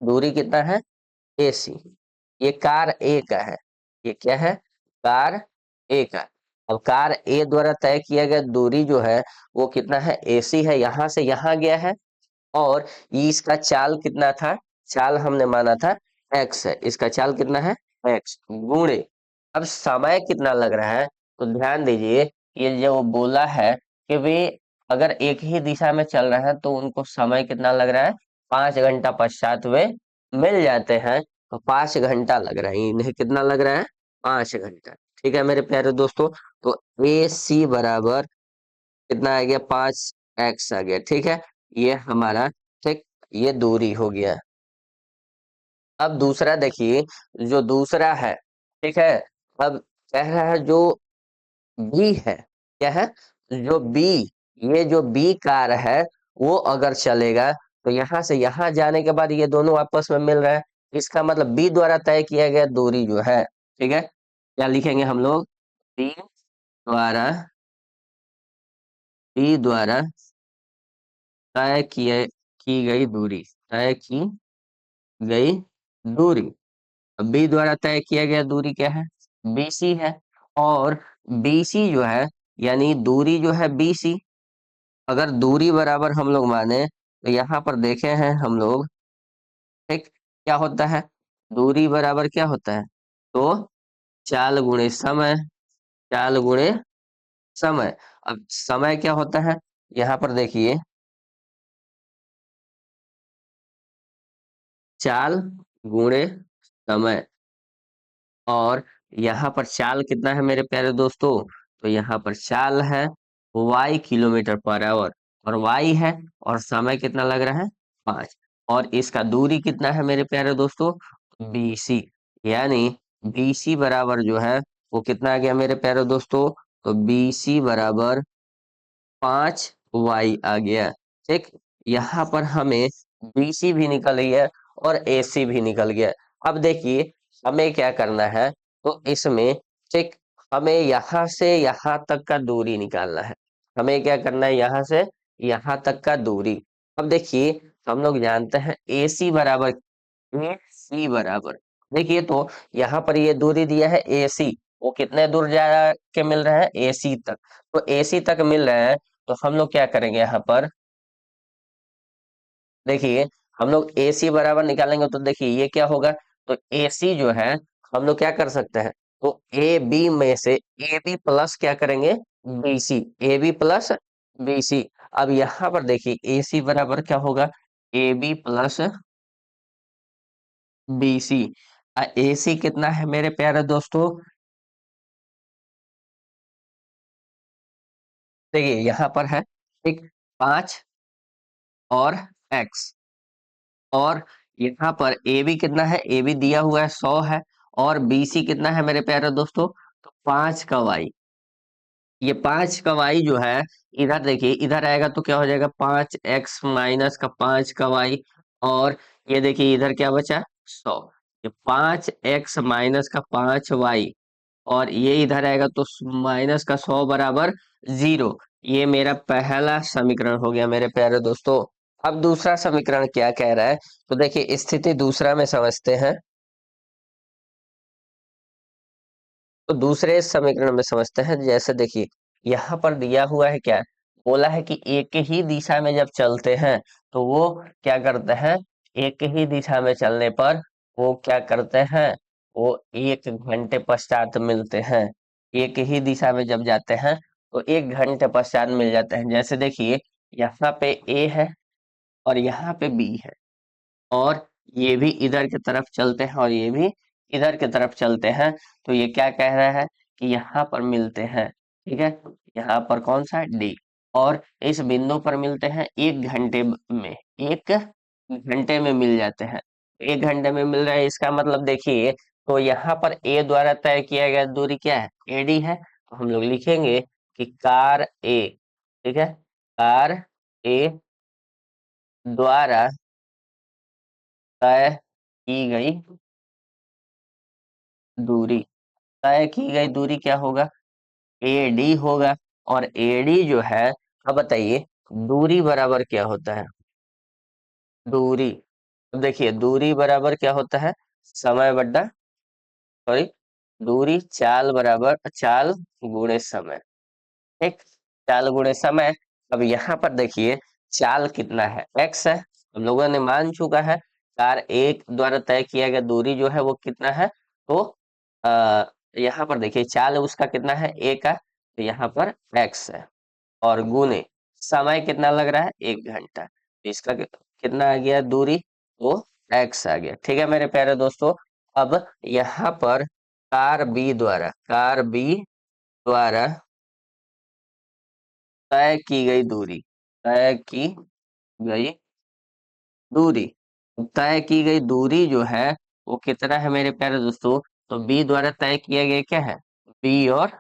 दूरी कितना है, AC। ये कार ए का है, ये क्या है, कार ए का। अब कार ए द्वारा तय किया गया दूरी जो है वो कितना है, AC है, यहाँ से यहाँ गया है। और ये इसका चाल कितना था, चाल हमने माना था x है, इसका चाल कितना है, x गुणे, अब समय कितना लग रहा है, तो ध्यान दीजिए ये जो बोला है कि वे अगर एक ही दिशा में चल रहे हैं तो उनको समय कितना लग रहा है, 5 घंटा पश्चात वे मिल जाते हैं। तो 5 घंटा लग रहा है, इन्हें कितना लग रहा है, 5 घंटा, ठीक है मेरे प्यारे दोस्तों। तो AC बराबर कितना आ गया, 5x आ गया, ठीक है। ये हमारा, ठीक, ये दूरी हो गया। अब दूसरा देखिए, जो दूसरा है, ठीक है, अब कह रहा है जो बी है, क्या है, जो बी, ये जो बी कार है वो अगर चलेगा तो यहाँ से यहाँ जाने के बाद ये दोनों आपस में मिल रहा है, इसका मतलब बी द्वारा तय किया गया दूरी जो है, ठीक है, क्या लिखेंगे हम लोग, बी द्वारा, बी द्वारा तय किए की गई दूरी, तय की गई दूरी, बी द्वारा तय किया गया दूरी क्या है, बीसी है। और बीसी जो है, यानी दूरी जो है बीसी, अगर दूरी बराबर हम लोग माने तो यहाँ पर देखे हैं हम लोग, ठीक, क्या होता है, दूरी बराबर क्या होता है, तो चाल गुणे समय, चाल गुणे समय। अब समय क्या होता है, यहाँ पर देखिए, चाल गुणे समय, और यहाँ पर चाल कितना है मेरे प्यारे दोस्तों, तो यहाँ पर चाल है y किलोमीटर पर आवर, और y है, और समय कितना लग रहा है 5, और इसका दूरी कितना है मेरे प्यारे दोस्तों, BC, यानी BC बराबर जो है वो कितना आ गया मेरे प्यारे दोस्तों, तो BC बराबर 5y आ गया, ठीक। यहाँ पर हमें BC भी निकल गया और AC भी निकल गया। अब देखिए हमें क्या करना है, तो इसमें, ठीक, हमें यहाँ से यहाँ तक का दूरी निकालना है, हमें क्या करना है, यहाँ से यहाँ तक का दूरी। अब देखिए हम लोग जानते हैं AC बराबर, AC बराबर, देखिए तो यहाँ पर ये दूरी दिया है AC, वो कितने दूर जा के मिल रहा है, AC तक, तो AC तक मिल रहा है, तो हम लोग क्या करेंगे यहाँ पर, देखिए हम लोग AC बराबर निकालेंगे तो देखिए ये क्या होगा, तो AC जो है हम लोग क्या कर सकते हैं, तो AB में से AB प्लस क्या करेंगे, BC, AB प्लस BC। अब यहाँ पर देखिए AC बराबर क्या होगा, AB प्लस BC। AC कितना है मेरे प्यारे दोस्तों, देखिए यहाँ पर है, ठीक, 5 और X, और यहाँ पर ए बी कितना है, ए बी दिया हुआ है 100 है, और बी सी कितना है मेरे प्यारे दोस्तों, तो 5 का वाई, ये 5 का वाई जो है, इधर देखिए इधर आएगा तो क्या हो जाएगा, 5x माइनस का 5 का वाई, और ये देखिए इधर क्या बचा, 100, ये 5x माइनस का 5y, और ये इधर आएगा तो माइनस का 100 बराबर 0। ये मेरा पहला समीकरण हो गया मेरे प्यारे दोस्तों। अब दूसरा समीकरण क्या कह रहा है, तो देखिए स्थिति दूसरा में समझते हैं, तो दूसरे समीकरण में समझते हैं, जैसे देखिए यहाँ पर दिया हुआ है क्या, बोला है कि एक ही दिशा में जब चलते हैं तो वो क्या करते हैं, एक ही दिशा में चलने पर वो क्या करते हैं, वो 1 घंटे पश्चात मिलते हैं, एक ही दिशा में जब जाते हैं तो 1 घंटे पश्चात मिल जाते हैं। जैसे देखिए यहाँ पे A है और यहाँ पे B है, और ये भी इधर की तरफ चलते हैं और ये भी इधर की तरफ चलते हैं, तो ये क्या कह रहा है कि यहाँ पर मिलते हैं, ठीक है, यहाँ पर कौन सा डी, और इस बिंदु पर मिलते हैं 1 घंटे में, 1 घंटे में मिल जाते हैं, 1 घंटे में मिल रहा है, इसका मतलब देखिए, तो यहाँ पर ए द्वारा तय किया गया दूरी क्या है, एडी है, तो हम लोग लिखेंगे कि कार ए, ठीक है, कार ए द्वारा तय की गई दूरी, तय की गई दूरी क्या होगा, एडी होगा, और एडी जो है, अब बताइए दूरी बराबर क्या होता है, दूरी, अब देखिए दूरी बराबर क्या होता है, समय बट्टा, सॉरी, दूरी चाल बराबर चाल गुणे समय, ठीक, चाल गुणे समय। अब यहाँ पर देखिए चाल कितना है, x है, हम लोगों ने मान चुका है, कार एक द्वारा तय किया गया दूरी जो है वो कितना है, तो आ, यहाँ पर देखिए चाल उसका कितना है, a का, तो यहाँ पर x है, और गुने समय कितना लग रहा है, 1 घंटा, तो इसका कितना आ गया दूरी, तो x आ गया, ठीक है मेरे प्यारे दोस्तों। अब यहाँ पर कार बी द्वारा तय की गई दूरी, तय की गई दूरी, तय की गई दूरी जो है वो कितना है मेरे प्यारे दोस्तों, तो बी द्वारा तय किया गया क्या है, बी और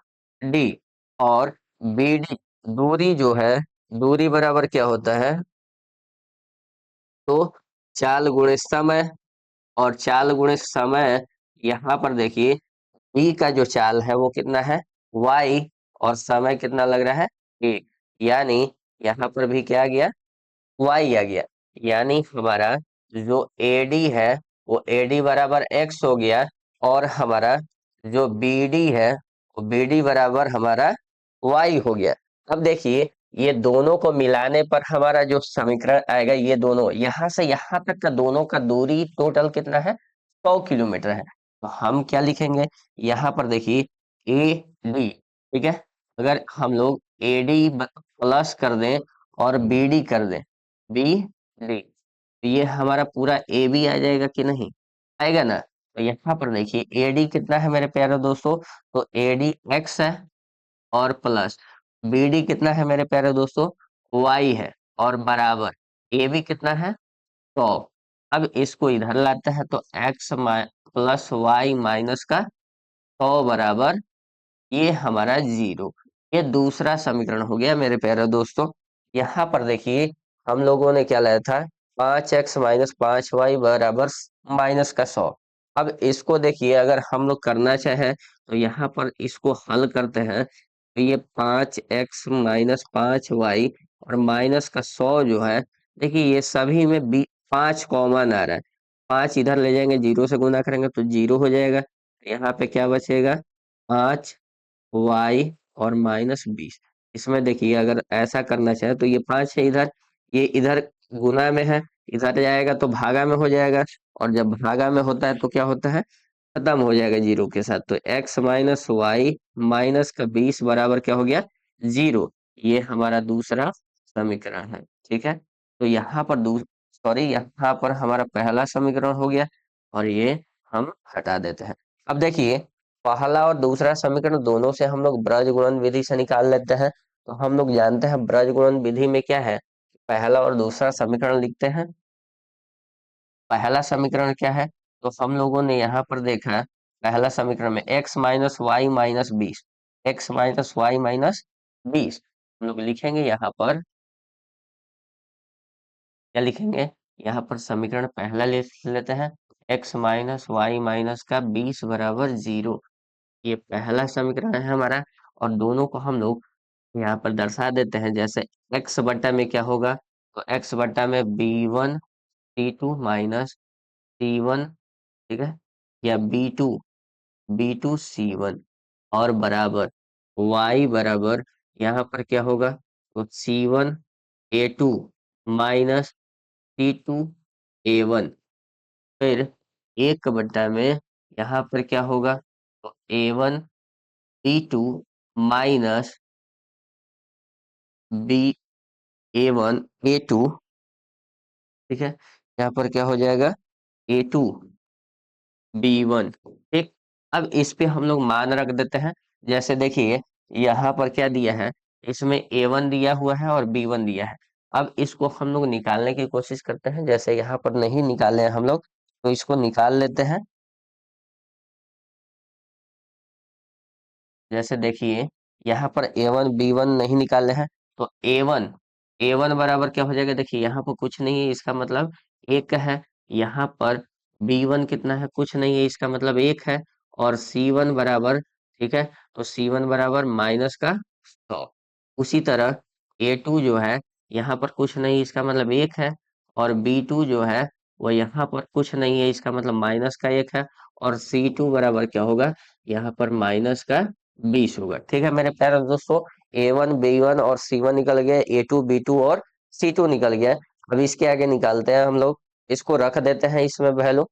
डी, और बी डी दूरी जो है, दूरी बराबर क्या होता है, तो चाल गुणे समय, और चाल गुणे समय, यहाँ पर देखिए बी का जो चाल है वो कितना है, y, और समय कितना लग रहा है, 1, यानी यहाँ पर भी क्या आ गया, y आ गया, यानी हमारा जो AD है वो AD बराबर x हो गया, और हमारा जो BD है वो BD बराबर हमारा y हो गया। अब देखिए ये दोनों को मिलाने पर हमारा जो समीकरण आएगा, ये दोनों यहाँ से यहाँ तक का दोनों का दूरी टोटल कितना है, 100 किलोमीटर है। तो हम क्या लिखेंगे, यहाँ पर देखिए AD, ठीक है, अगर हम लोग AD प्लस कर दें और BD कर दें, बी डी, तो ये हमारा पूरा ए बी आ जाएगा कि नहीं, आएगा ना। तो यहाँ पर देखिए एडी कितना है मेरे प्यारे दोस्तों, तो एडी एक्स है, और प्लस बीडी कितना है मेरे प्यारे दोस्तों, वाई है, और बराबर ए बी कितना है, 100। अब इसको इधर लाते हैं तो एक्स प्लस वाई माइनस का 100 बराबर ये हमारा 0। ये दूसरा समीकरण हो गया मेरे प्यारे दोस्तों। यहाँ पर देखिए हम लोगों ने क्या लाया था, 5x-5y बराबर -100। अब इसको देखिए अगर हम लोग करना चाहें तो यहाँ पर इसको हल करते हैं, तो ये 5x-5y और -100 जो है, देखिए ये सभी में 5 कॉमन आ रहा है, 5 इधर ले जाएंगे, 0 से गुना करेंगे तो 0 हो जाएगा, यहाँ पे क्या बचेगा, 5 y और -20। इसमें देखिए अगर ऐसा करना चाहे तो ये 5 है इधर, ये इधर गुना में है, इधर जाएगा तो भागा में हो जाएगा, और जब भागा में होता है तो क्या होता है, खत्म हो जाएगा 0 के साथ। तो x माइनस वाई माइनस का 20 बराबर क्या हो गया, 0। ये हमारा दूसरा समीकरण है, ठीक है। तो यहाँ पर सॉरी, यहाँ पर हमारा पहला समीकरण हो गया, और ये हम हटा देते हैं। अब देखिए पहला और दूसरा समीकरण दोनों से हम लोग ब्रज गुणन विधि से निकाल लेते हैं। तो हम लोग जानते हैं ब्रज गुणन विधि में क्या है, पहला और दूसरा समीकरण लिखते हैं। पहला समीकरण क्या है, तो हम लोगों ने यहाँ पर देखा पहला समीकरण में x-y-20, x-y-20 हम लोग लिखेंगे यहाँ पर, क्या लिखेंगे, यहाँ पर समीकरण पहला ले लेते हैं, x-y-20 बराबर 0। ये पहला समीकरण है हमारा, और दोनों को हम लोग यहाँ पर दर्शा देते हैं, जैसे x बट्टा में क्या होगा, तो x बट्टा में b1 c2 माइनस c1, ठीक है, या b2 और बराबर y बराबर यहाँ पर क्या होगा, तो c1 a2 minus c2 a1, फिर 1 बट्टा में यहाँ पर क्या होगा, तो a1 b2 minus B a1 a2, ठीक है, यहाँ पर क्या हो जाएगा, a2 b1, ठीक। अब इस पे हम लोग मान रख देते हैं, जैसे देखिए यहाँ पर क्या दिया है, इसमें a1 दिया हुआ है और b1 दिया है। अब इसको हम लोग निकालने की कोशिश करते हैं, जैसे यहाँ पर नहीं निकाले हैं हम लोग, तो इसको निकाल लेते हैं। जैसे देखिए यहाँ पर a1 b1 नहीं निकाले हैं, तो a1 बराबर क्या हो जाएगा, देखिए यहाँ पर कुछ नहीं है, इसका मतलब 1 है। यहाँ पर b1 कितना है, कुछ नहीं है, इसका मतलब 1 है। और c1 बराबर, ठीक है, तो c1 बराबर -100। उसी तरह a2 जो है, यहाँ पर कुछ नहीं, इसका मतलब 1 है। और b2 जो है वो यहाँ पर कुछ नहीं है, इसका मतलब -1 है। और c2 बराबर क्या होगा, यहाँ पर -20 होगा, ठीक है मेरे प्यारे दोस्तों। a1 b1 और c1 निकल गया, a2 b2 और c2 निकल गया। अब इसके आगे निकालते हैं हम लोग, इसको रख देते हैं इसमें वैल्यू,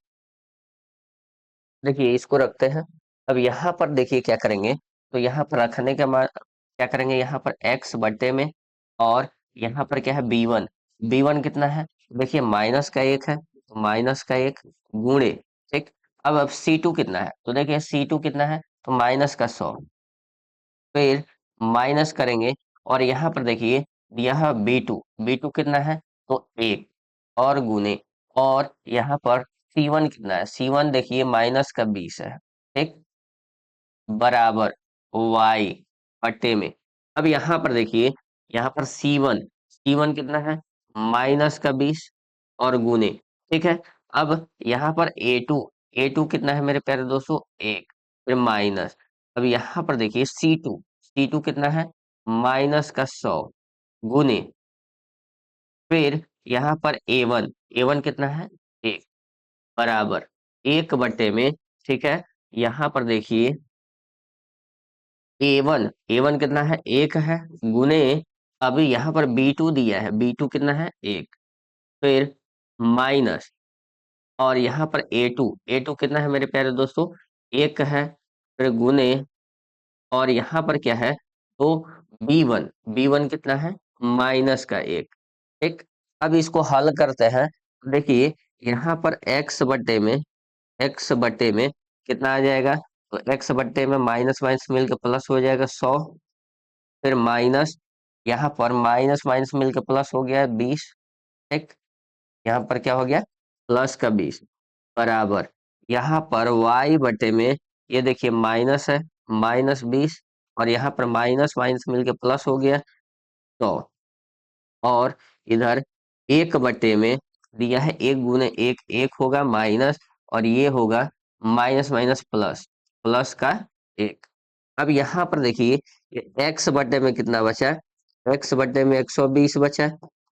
देखिए इसको रखते हैं। अब यहाँ पर देखिए क्या करेंगे, तो यहाँ पर रखने के बाद क्या करेंगे, यहाँ पर x बट्टे में, और यहाँ पर क्या है b1 कितना है, देखिए -1 है, तो -1 गुणे, ठीक। अब c2 कितना है, तो देखिए c2 कितना है, तो -100, फिर माइनस करेंगे, और यहाँ पर देखिए यह बी टू कितना है, तो 1, और गुने, और यहाँ पर C1 कितना है, C1 देखिए -20 है, ठीक, बराबर वाई बटे में, अब यहाँ पर देखिए, यहाँ पर सी वन कितना है, -20 और गुने, ठीक है। अब यहाँ पर ए टू कितना है मेरे प्यारे दोस्तों, 1, फिर माइनस, अब यहाँ पर देखिए सी टू कितना है, -100 गुने, फिर यहाँ पर ए वन कितना है, 1 बराबर 1/में, ठीक है। यहाँ पर देखिए ए वन कितना है, 1 है गुने, अभी यहाँ पर बी टू दिया है, बी टू कितना है, 1, फिर माइनस, और यहाँ पर ए टू कितना है मेरे प्यारे दोस्तों, 1 है, फिर गुने, और यहाँ पर क्या है, तो बी वन कितना है, -1, ठीक। अब इसको हल करते हैं, देखिए यहाँ पर एक्स बटे में कितना आ जाएगा, तो एक्स बटे में माइनस माइनस मिलकर प्लस हो जाएगा 100, फिर माइनस, यहाँ पर माइनस माइनस मिलकर प्लस हो गया 20, ठीक। यहाँ पर क्या हो गया, +20 बराबर, यहाँ पर y बटे में, ये देखिए माइनस है, -20, और यहाँ पर माइनस माइनस मिलके प्लस हो गया 100, और इधर 1/में दिया है, 1 गुने 1 1 होगा माइनस, और ये होगा माइनस माइनस प्लस, प्लस का 1। अब यहाँ पर देखिए एक्स बटे में कितना बचा, एक्स बटे में 120 बचा,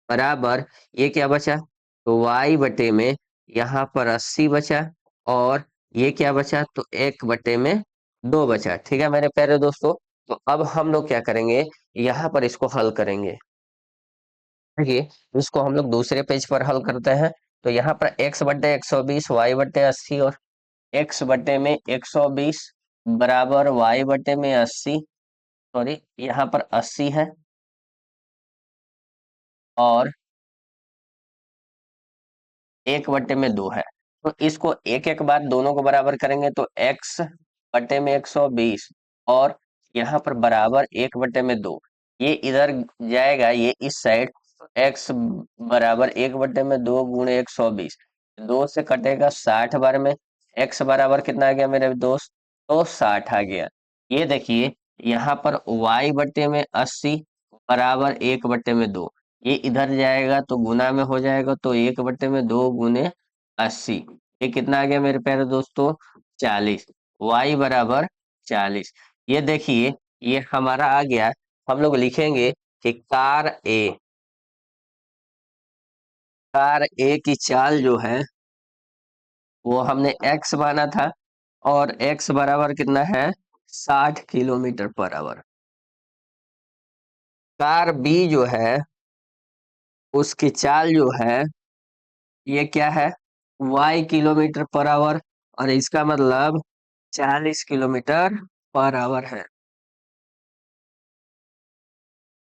बराबर ये क्या बचा, तो वाई बटे में यहाँ पर 80 बचा, और ये क्या बचा, तो 1/2 बचा, ठीक है मेरे प्यारे दोस्तों। तो अब हम लोग क्या करेंगे, यहाँ पर इसको हल करेंगे, देखिए इसको हम लोग दूसरे पेज पर हल करते हैं। तो यहाँ पर x/120, y/80, और x बटे में 120 बराबर y बटे में 80, सॉरी यहाँ पर 80 है, और 1/2 है, तो इसको एक एक बार दोनों को बराबर करेंगे, तो x बटे में 120, और यहाँ पर बराबर 1/2, ये इधर जाएगा, ये इस साइड, तो x बराबर 1/2 गुणे 120, 2 से कटेगा 60 बार में, x बराबर कितना आ गया मेरे दोस्त, तो 60 आ गया। ये देखिए यहाँ पर y बटे में 80 बराबर 1/2, ये इधर जाएगा तो गुना में हो जाएगा, तो 1/2 गुने 80, ये कितना आ गया मेरे प्यारे दोस्तों, 40, y बराबर 40। ये देखिए ये हमारा आ गया, हम लोग लिखेंगे कि कार ए की चाल जो है, वो हमने x माना था, और x बराबर कितना है, 60 km/h। कार बी जो है, उसकी चाल जो है, ये क्या है, y km/h, और इसका मतलब 40 km/h है,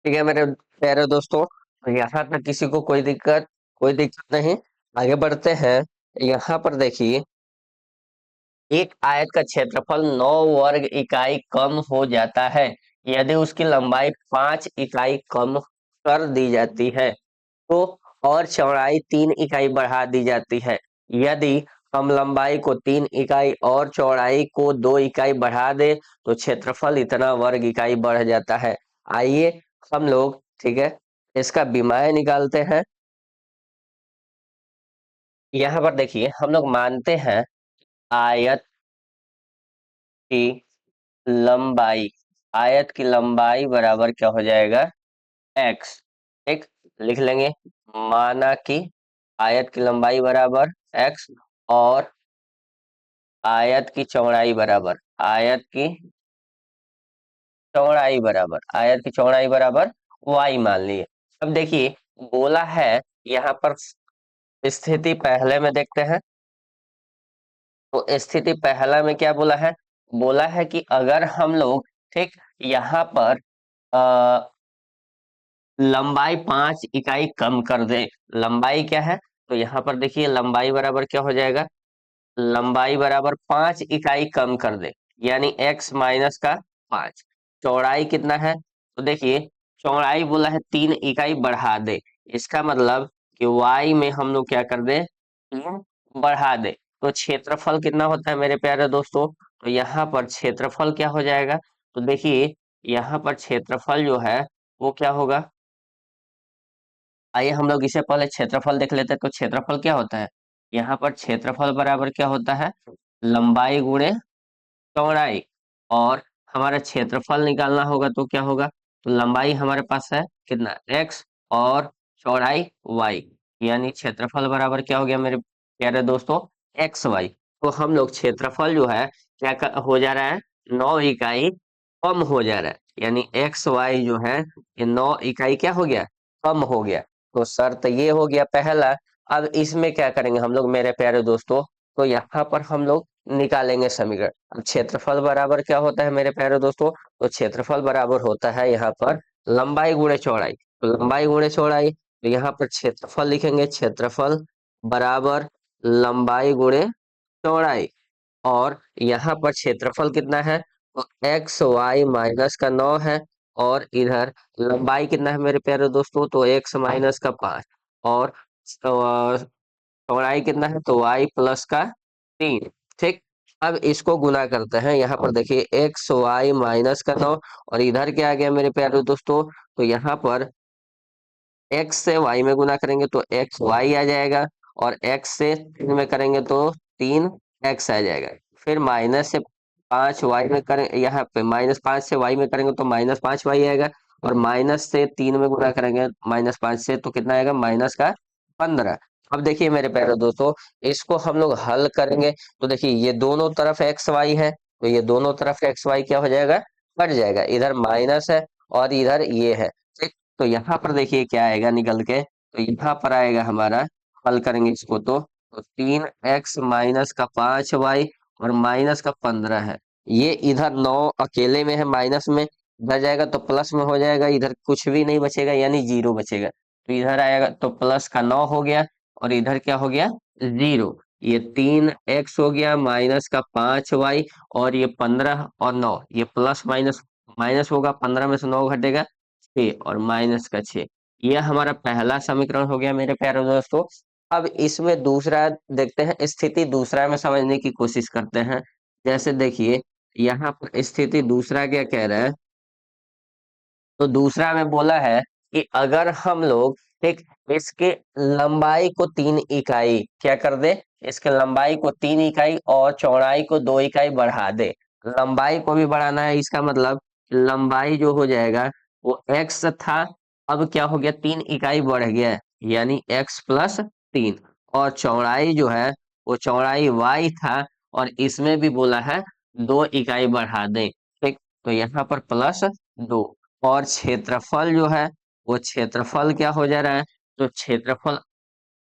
ठीक है मेरे प्यारे दोस्तों। तो यहाँ तक किसी को कोई दिक्कत नहीं, आगे बढ़ते हैं। यहाँ पर देखिए एक आयत का क्षेत्रफल 9 वर्ग इकाई कम हो जाता है यदि उसकी लंबाई 5 इकाई कम कर दी जाती है, तो और चौड़ाई 3 इकाई बढ़ा दी जाती है। यदि हम लंबाई को 3 इकाई और चौड़ाई को 2 इकाई बढ़ा दे, तो क्षेत्रफल इतना वर्ग इकाई बढ़ जाता है। आइए हम लोग, ठीक है, इसका विमाएं निकालते हैं। यहाँ पर देखिए हम लोग मानते हैं आयत की लंबाई आयत की लंबाई बराबर क्या हो जाएगा, x, ठीक, लिख लेंगे, माना कि आयत की लंबाई बराबर x, और आयत की चौड़ाई बराबर y मान लिए। अब देखिए बोला है, यहाँ पर स्थिति पहले में देखते हैं, तो स्थिति पहला में क्या बोला है कि अगर हम लोग, ठीक, यहाँ पर लंबाई 5 इकाई कम कर दे, लंबाई क्या है, तो यहाँ पर देखिए लंबाई बराबर क्या हो जाएगा, लंबाई बराबर 5 इकाई कम कर दे, यानी x माइनस का 5, चौड़ाई कितना है, तो देखिए चौड़ाई बोला है 3 इकाई बढ़ा दे, इसका मतलब कि y में हम लोग क्या कर दे, 3 बढ़ा दे, तो क्षेत्रफल कितना होता है मेरे प्यारे दोस्तों, तो यहाँ पर क्षेत्रफल क्या हो जाएगा, तो देखिए यहाँ पर क्षेत्रफल जो है वो क्या होगा। आइए हम लोग इसे पहले क्षेत्रफल देख लेते हैं। तो क्षेत्रफल क्या होता है, यहाँ पर क्षेत्रफल बराबर क्या होता है, लंबाई गुणे चौड़ाई। और हमारा क्षेत्रफल निकालना होगा तो क्या होगा, तो लंबाई हमारे पास है कितना x और चौड़ाई y, यानी क्षेत्रफल बराबर क्या हो गया मेरे प्यारे दोस्तों, एक्स वाई। तो हम लोग क्षेत्रफल जो है क्या हो जा रहा है, 9 इकाई कम हो जा रहा है, यानी एक्स वाई जो है ये 9 इकाई क्या हो गया, कम हो गया। तो शर्त ये हो गया पहला। अब इसमें क्या करेंगे हम लोग मेरे प्यारे दोस्तों, तो यहाँ पर हम लोग निकालेंगे समीकरण। अब क्षेत्रफल बराबर क्या होता है मेरे प्यारे दोस्तों, तो क्षेत्रफल बराबर होता है यहाँ पर लंबाई गुणे चौड़ाई। तो लंबाई गुणे चौड़ाई, तो यहाँ पर क्षेत्रफल लिखेंगे, क्षेत्रफल बराबर लंबाई गुणे चौड़ाई। और यहाँ पर क्षेत्रफल कितना है, तो एक्स वाई माइनस का 9 है। और इधर लंबाई कितना है मेरे प्यारे दोस्तों, तो एक्स माइनस का 5। और चौड़ाई कितना है, तो y प्लस का 3। ठीक। अब इसको गुना करते हैं, यहाँ पर देखिए एक्स वाई माइनस का 9, और इधर क्या आ गया मेरे प्यारे दोस्तों, तो यहाँ पर एक्स से वाई में गुना करेंगे तो एक्स वाई आ जाएगा, और एक्स से 3 में करेंगे तो 3 एक्स आ जाएगा। फिर माइनस से 5 वाई में करें, यहाँ पे -5 से वाई में करेंगे तो -5 वाई आएगा। और माइनस से 3 में गुना करेंगे -5 से तो कितना आएगा, माइनस का 15। अब देखिए मेरे प्यारे दोस्तों, इसको हम लोग हल करेंगे तो देखिए ये दोनों तरफ एक्स वाई है, तो ये दोनों तरफ एक्स वाई क्या हो जाएगा, कट जाएगा। इधर माइनस है और इधर ये है। तो यहाँ पर देखिए क्या आएगा निकल के, तो यहाँ पर आएगा हमारा, हल करेंगे इसको तो 3 एक्स माइनस का 5 वाई और माइनस का 15 है। ये इधर 9 अकेले में है, माइनस में इधर जाएगा तो प्लस में हो जाएगा, इधर कुछ भी नहीं बचेगा यानी 0 बचेगा। तो इधर आएगा तो प्लस का 9 हो गया, और इधर क्या हो गया, 0। ये 3 एक्स हो गया माइनस का 5 वाई, और ये 15 और 9, ये प्लस माइनस माइनस होगा, 15 में से 9 घटेगा 6 और माइनस का 6। यह हमारा पहला समीकरण हो गया मेरे प्यारे दोस्तों। अब इसमें दूसरा देखते हैं, स्थिति दूसरा में समझने की कोशिश करते हैं। जैसे देखिए यहाँ पर स्थिति दूसरा क्या कह रहा है, तो दूसरा में बोला है कि अगर हम लोग ठीक इसके लंबाई को 3 इकाई क्या कर दे, इसके लंबाई को 3 इकाई और चौड़ाई को 2 इकाई बढ़ा दे। लंबाई को भी बढ़ाना है, इसका मतलब लंबाई जो हो जाएगा वो x था, अब क्या हो गया, 3 इकाई बढ़ गया है, यानी x+3। और चौड़ाई जो है वो चौड़ाई y था, और इसमें भी बोला है 2 इकाई बढ़ा दें। ठीक। तो यहाँ पर +2। और क्षेत्रफल जो है वो क्षेत्रफल क्या हो जा रहा है, तो क्षेत्रफल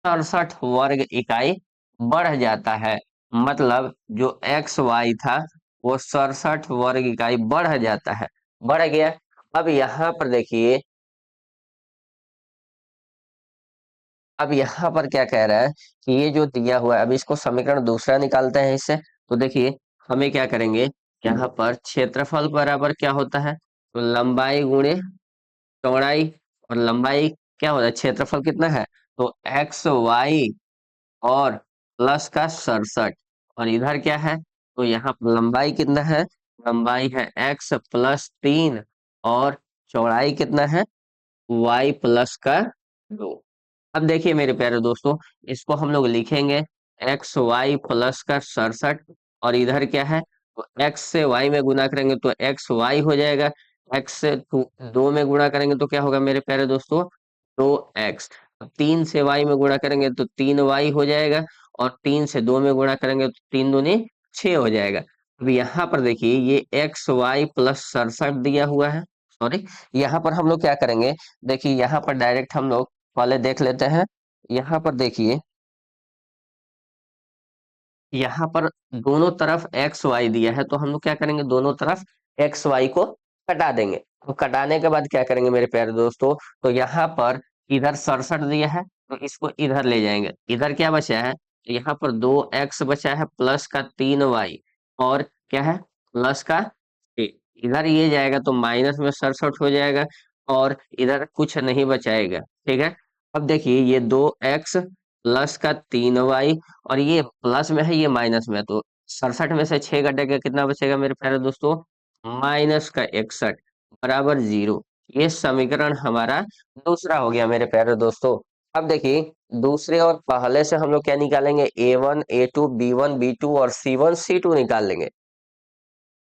67 वर्ग इकाई बढ़ जाता है। मतलब जो एक्स वाई था वो 67 वर्ग इकाई बढ़ जाता है, बढ़ गया। अब यहाँ पर देखिए, अब यहाँ पर क्या कह रहा है कि ये जो दिया हुआ है, अब इसको समीकरण दूसरा निकालते हैं इससे। तो देखिए हमें क्या करेंगे, यहाँ पर क्षेत्रफल बराबर क्या होता है, तो लंबाई गुणे चौड़ाई। और लंबाई क्या होता है, क्षेत्रफल कितना है, तो एक्स वाई और प्लस का 67। और इधर क्या है, तो यहाँ पर लंबाई कितना है, लंबाई है x+3, और चौड़ाई कितना है, y+2। अब देखिए मेरे प्यारे दोस्तों, इसको हम लोग लिखेंगे XY+67। और इधर क्या है, तो x से y में गुना करेंगे तो XY हो जाएगा। x से 2 में गुणा करेंगे तो क्या होगा मेरे प्यारे दोस्तों, 2x। 3 से y में गुणा करेंगे तो 3y हो जाएगा। और 3 से 2 में गुणा करेंगे तो 3 दूनी 6 हो जाएगा। अब यहाँ पर देखिए ये XY+67 दिया हुआ है, सॉरी। यहाँ पर हम लोग क्या करेंगे, देखिए यहाँ पर डायरेक्ट हम लोग पहले देख लेते हैं। यहाँ पर देखिए, यहाँ पर दोनों तरफ एक्स वाई दिया है, तो हम लोग क्या करेंगे, दोनों तरफ एक्स वाई को कटा देंगे। तो कटाने के बाद क्या करेंगे मेरे प्यारे दोस्तों, तो यहाँ पर इधर 67 दिया है तो इसको इधर ले जाएंगे। इधर क्या बचा है, तो यहाँ पर 2x बचा है प्लस का 3y, और क्या है, प्लस का 6। इधर ये जाएगा तो माइनस में 67 हो जाएगा, और इधर कुछ नहीं बचाएगा। ठीक है। अब देखिए ये 2x प्लस का 3y, और ये प्लस में है ये माइनस में है, तो 67 में से 6 घटेगा, कितना बचेगा मेरे प्यारे दोस्तों, -61 बराबर 0। ये समीकरण हमारा दूसरा हो गया मेरे प्यारे दोस्तों। अब देखिए, दूसरे और पहले से हम लोग क्या निकालेंगे, A1 A2 B1 B2 और C1 C2 निकाल लेंगे।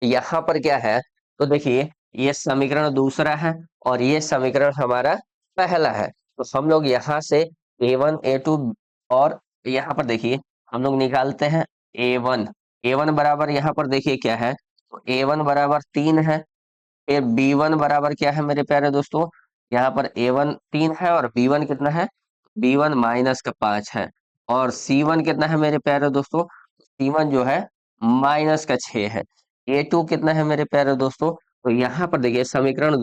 यहाँ पर क्या है, तो देखिए, ये समीकरण दूसरा है और ये समीकरण हमारा पहला है। तो हम लोग यहाँ से A1 A2 और यहाँ पर देखिए हम लोग निकालते हैं A1। A1 बराबर यहाँ पर देखिए क्या है, तो A1 बराबर 3 है। फिर B1 बराबर क्या है मेरे प्यारे दोस्तों, यहाँ पर A1 3 है और B1 कितना है, B1 -5 है। और C1 कितना है मेरे प्यारे दोस्तों, C1 जो है -6 है। A2 कितना है मेरे प्यारे दोस्तों, तो यहाँ पर देखिए समीकरण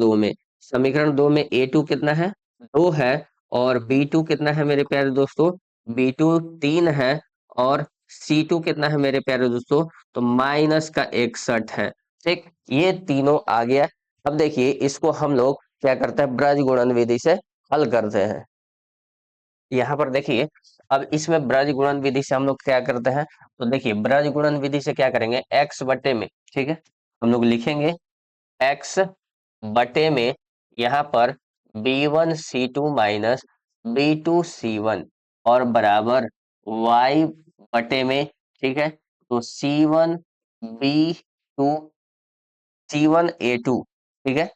2 में A2 कितना है, 2 है। और B2 कितना है मेरे प्यारे दोस्तों, B2 3 है। और C2 कितना है मेरे प्यारे दोस्तों, तो -61 है। ठीक, ये तीनों आ गया। अब देखिए, इसको हम लोग क्या करते हैं, ब्रज गुणन विधि से हल करते हैं। यहाँ पर देखिए, अब इसमें ब्रज गुणन विधि से हम लोग क्या करते हैं, तो देखिए ब्रज गुणन विधि से क्या करेंगे, x बटे में, ठीक है, हम लोग लिखेंगे x बटे में, यहाँ पर B1 C2 minus B2 C1 और बराबर y बटे में, ठीक है, तो C1 B2 C1 A2, ठीक है,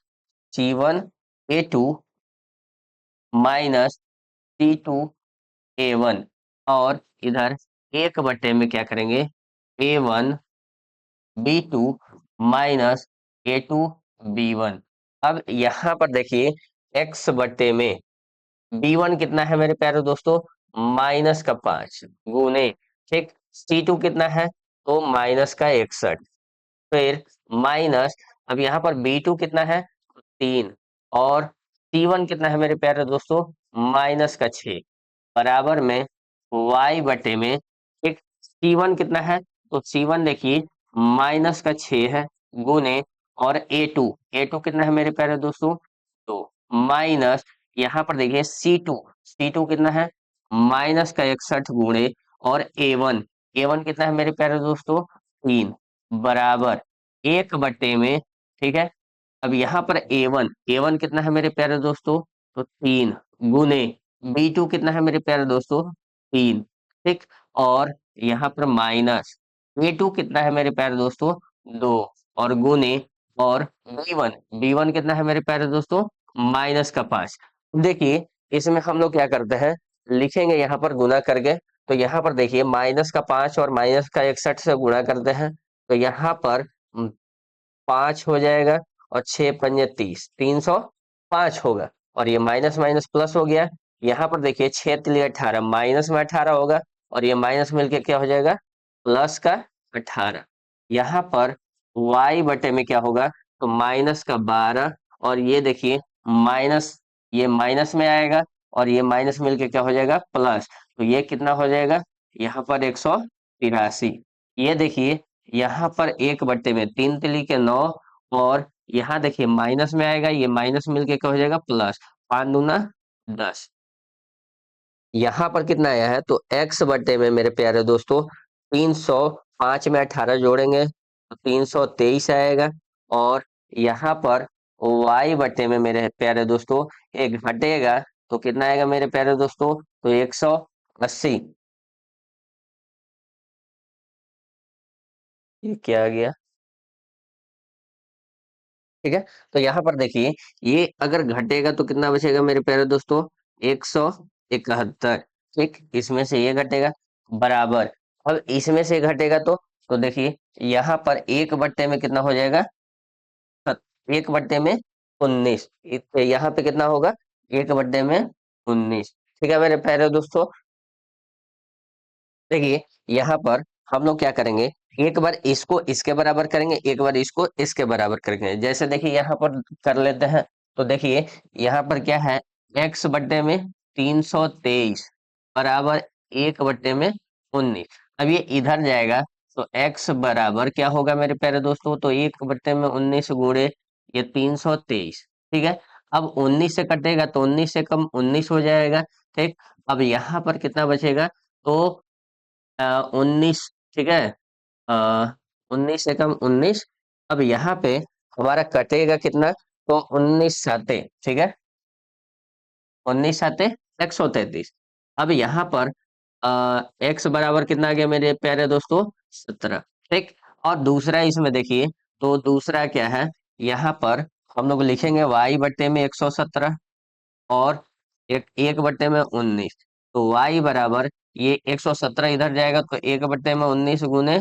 C1 A2 minus C2 A1 और इधर 1 बटे में क्या करेंगे, A1 B2 minus A2 B1। अब यहाँ पर देखिए, x बटे में B1 कितना है मेरे प्यारे दोस्तों, -5 गुने, ठीक, C2 कितना है, तो -61। फिर माइनस, अब यहाँ पर B2 कितना है, 3। और C1 कितना है मेरे प्यारे दोस्तों, -6 बराबर में y बटे में, एक C1 कितना है, तो C1 देखिए -6 है गुने, और A2 कितना है मेरे प्यारे दोस्तों, तो माइनस, यहाँ पर देखिए C2 कितना है, -61 गुणे, और A1 कितना है मेरे प्यारे दोस्तों, 3 बराबर 1 बटे में, ठीक है। अब यहाँ पर A1 कितना है मेरे प्यारे दोस्तों, तो 3 गुने, B2 कितना है मेरे प्यारे दोस्तों, 3, ठीक। और यहाँ पर माइनस A2 कितना है मेरे प्यारे दोस्तों, 2, और गुने, और B1 कितना है मेरे प्यारे दोस्तों, -5। देखिए, इसमें हम लोग क्या करते हैं, लिखेंगे यहाँ पर गुना करके। तो यहाँ पर देखिए -5 और -61 से गुणा करते हैं, तो यहाँ पर 5 हो जाएगा, और 6 × 5 = 30, 305 होगा। और ये माइनस माइनस प्लस हो गया। यहाँ पर देखिए 6 × 3 = 18, माइनस में 18 होगा, और ये माइनस मिलके क्या हो जाएगा, प्लस का 18। यहाँ पर y बटे में क्या होगा, तो -12, और ये देखिए माइनस, ये माइनस में आएगा, और ये माइनस मिलके क्या हो जाएगा, प्लस। तो ये कितना हो जाएगा, यहाँ पर 183। ये देखिए, यहाँ पर 1 बटे में 3 × 3 = 9, और यहाँ देखिए माइनस में आएगा, ये माइनस मिलके क्या हो जाएगा, प्लस। 5 × 2 = 10। यहाँ पर कितना आया है, तो x बटे में मेरे प्यारे दोस्तों 305 में 18 जोड़ेंगे तो 323 आएगा। और यहाँ पर y बटे में मेरे प्यारे दोस्तों एक घटेगा, तो कितना आएगा मेरे प्यारे दोस्तों, तो 180। ये क्या आ गया, ठीक है। तो यहाँ पर देखिए, ये अगर घटेगा तो कितना बचेगा मेरे प्यारे दोस्तों, 171। ठीक, इसमें से ये घटेगा, बराबर। अब इसमें से घटेगा तो देखिए यहाँ पर 1 बटे में कितना हो जाएगा, 1 बटे में 19। यहाँ पे कितना होगा, 1 बटे में 19। ठीक है मेरे प्यारे दोस्तों, देखिए यहाँ पर हम लोग क्या करेंगे, एक बार इसको इसके बराबर करेंगे, एक बार इसको इसके बराबर करेंगे। जैसे देखिए यहाँ पर कर लेते हैं, तो देखिए यहाँ पर क्या है, x/323 बराबर 1/19। अब ये इधर जाएगा, तो x बराबर क्या होगा मेरे प्यारे दोस्तों, तो 1/19 गुणे ये 323, ठीक है। अब 19 से कटेगा तो 19 से कम 19 हो जाएगा, ठीक। अब यहाँ पर कितना बचेगा, तो 19, ठीक है, 19 से कम 19। अब यहाँ पे हमारा कटेगा कितना, तो 19 साते, ठीक है, 19 साते 133। अब यहाँ पर एक्स बराबर कितना आ गया मेरे प्यारे दोस्तों, 17, ठीक। और दूसरा इसमें देखिए, तो दूसरा क्या है, यहाँ पर हम लोग लिखेंगे वाई बट्टे में 117, और एक बट्टे में 19। तो y बराबर, ये 117 इधर जाएगा तो एक बट्टे में 19 गुने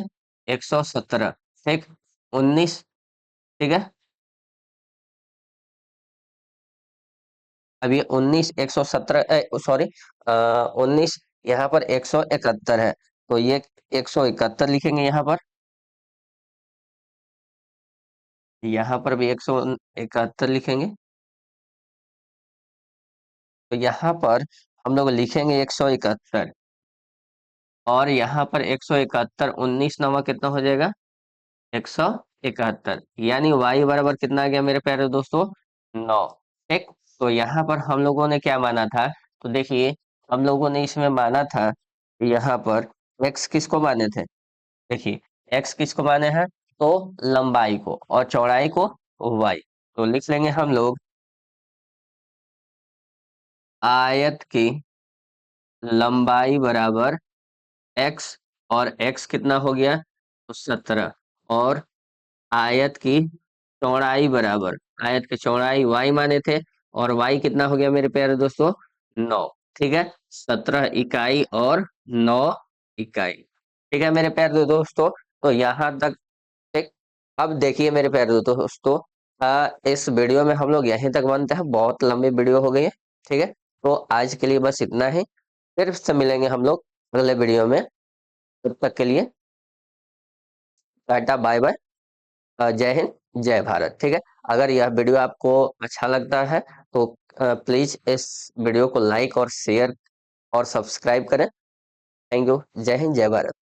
117, ठीक, 19, ठीक है। अब ये 19 117, सॉरी, 19, यहाँ पर 171 है, तो ये 171 लिखेंगे यहाँ पर, यहाँ पर भी 171 लिखेंगे। तो यहाँ पर हम लोग लिखेंगे 171, और यहाँ पर 171 19 नवा कितना हो जाएगा, 171, यानी y बराबर कितना आ गया मेरे प्यारे दोस्तों, 9, ठीक। तो यहाँ पर हम लोगों ने क्या माना था, तो देखिए, हम लोगों ने इसमें माना था कि यहाँ पर x किसको माने थे, देखिए, x किसको माने हैं, तो लंबाई को, और चौड़ाई को y। तो लिख लेंगे हम लोग आयत की लंबाई बराबर x, और x कितना हो गया, तो 17, और आयत की चौड़ाई बराबर, आयत की चौड़ाई y माने थे, और y कितना हो गया मेरे प्यारे दोस्तों, 9, ठीक है, 17 इकाई और 9 इकाई, ठीक है मेरे प्यारे दोस्तों। तो यहाँ तक, ठीक। अब देखिए मेरे प्यारे दोस्तों, इस वीडियो में हम लोग यहीं तक बनते हैं, बहुत लंबी वीडियो हो गई है, ठीक है। तो आज के लिए बस इतना ही, फिर से मिलेंगे हम लोग अगले वीडियो में, तब तक के लिए टाटा बाय बाय, जय हिंद जय भारत, ठीक है। अगर यह वीडियो आपको अच्छा लगता है तो प्लीज इस वीडियो को लाइक और शेयर और सब्सक्राइब करें। थैंक यू, जय हिंद जय भारत।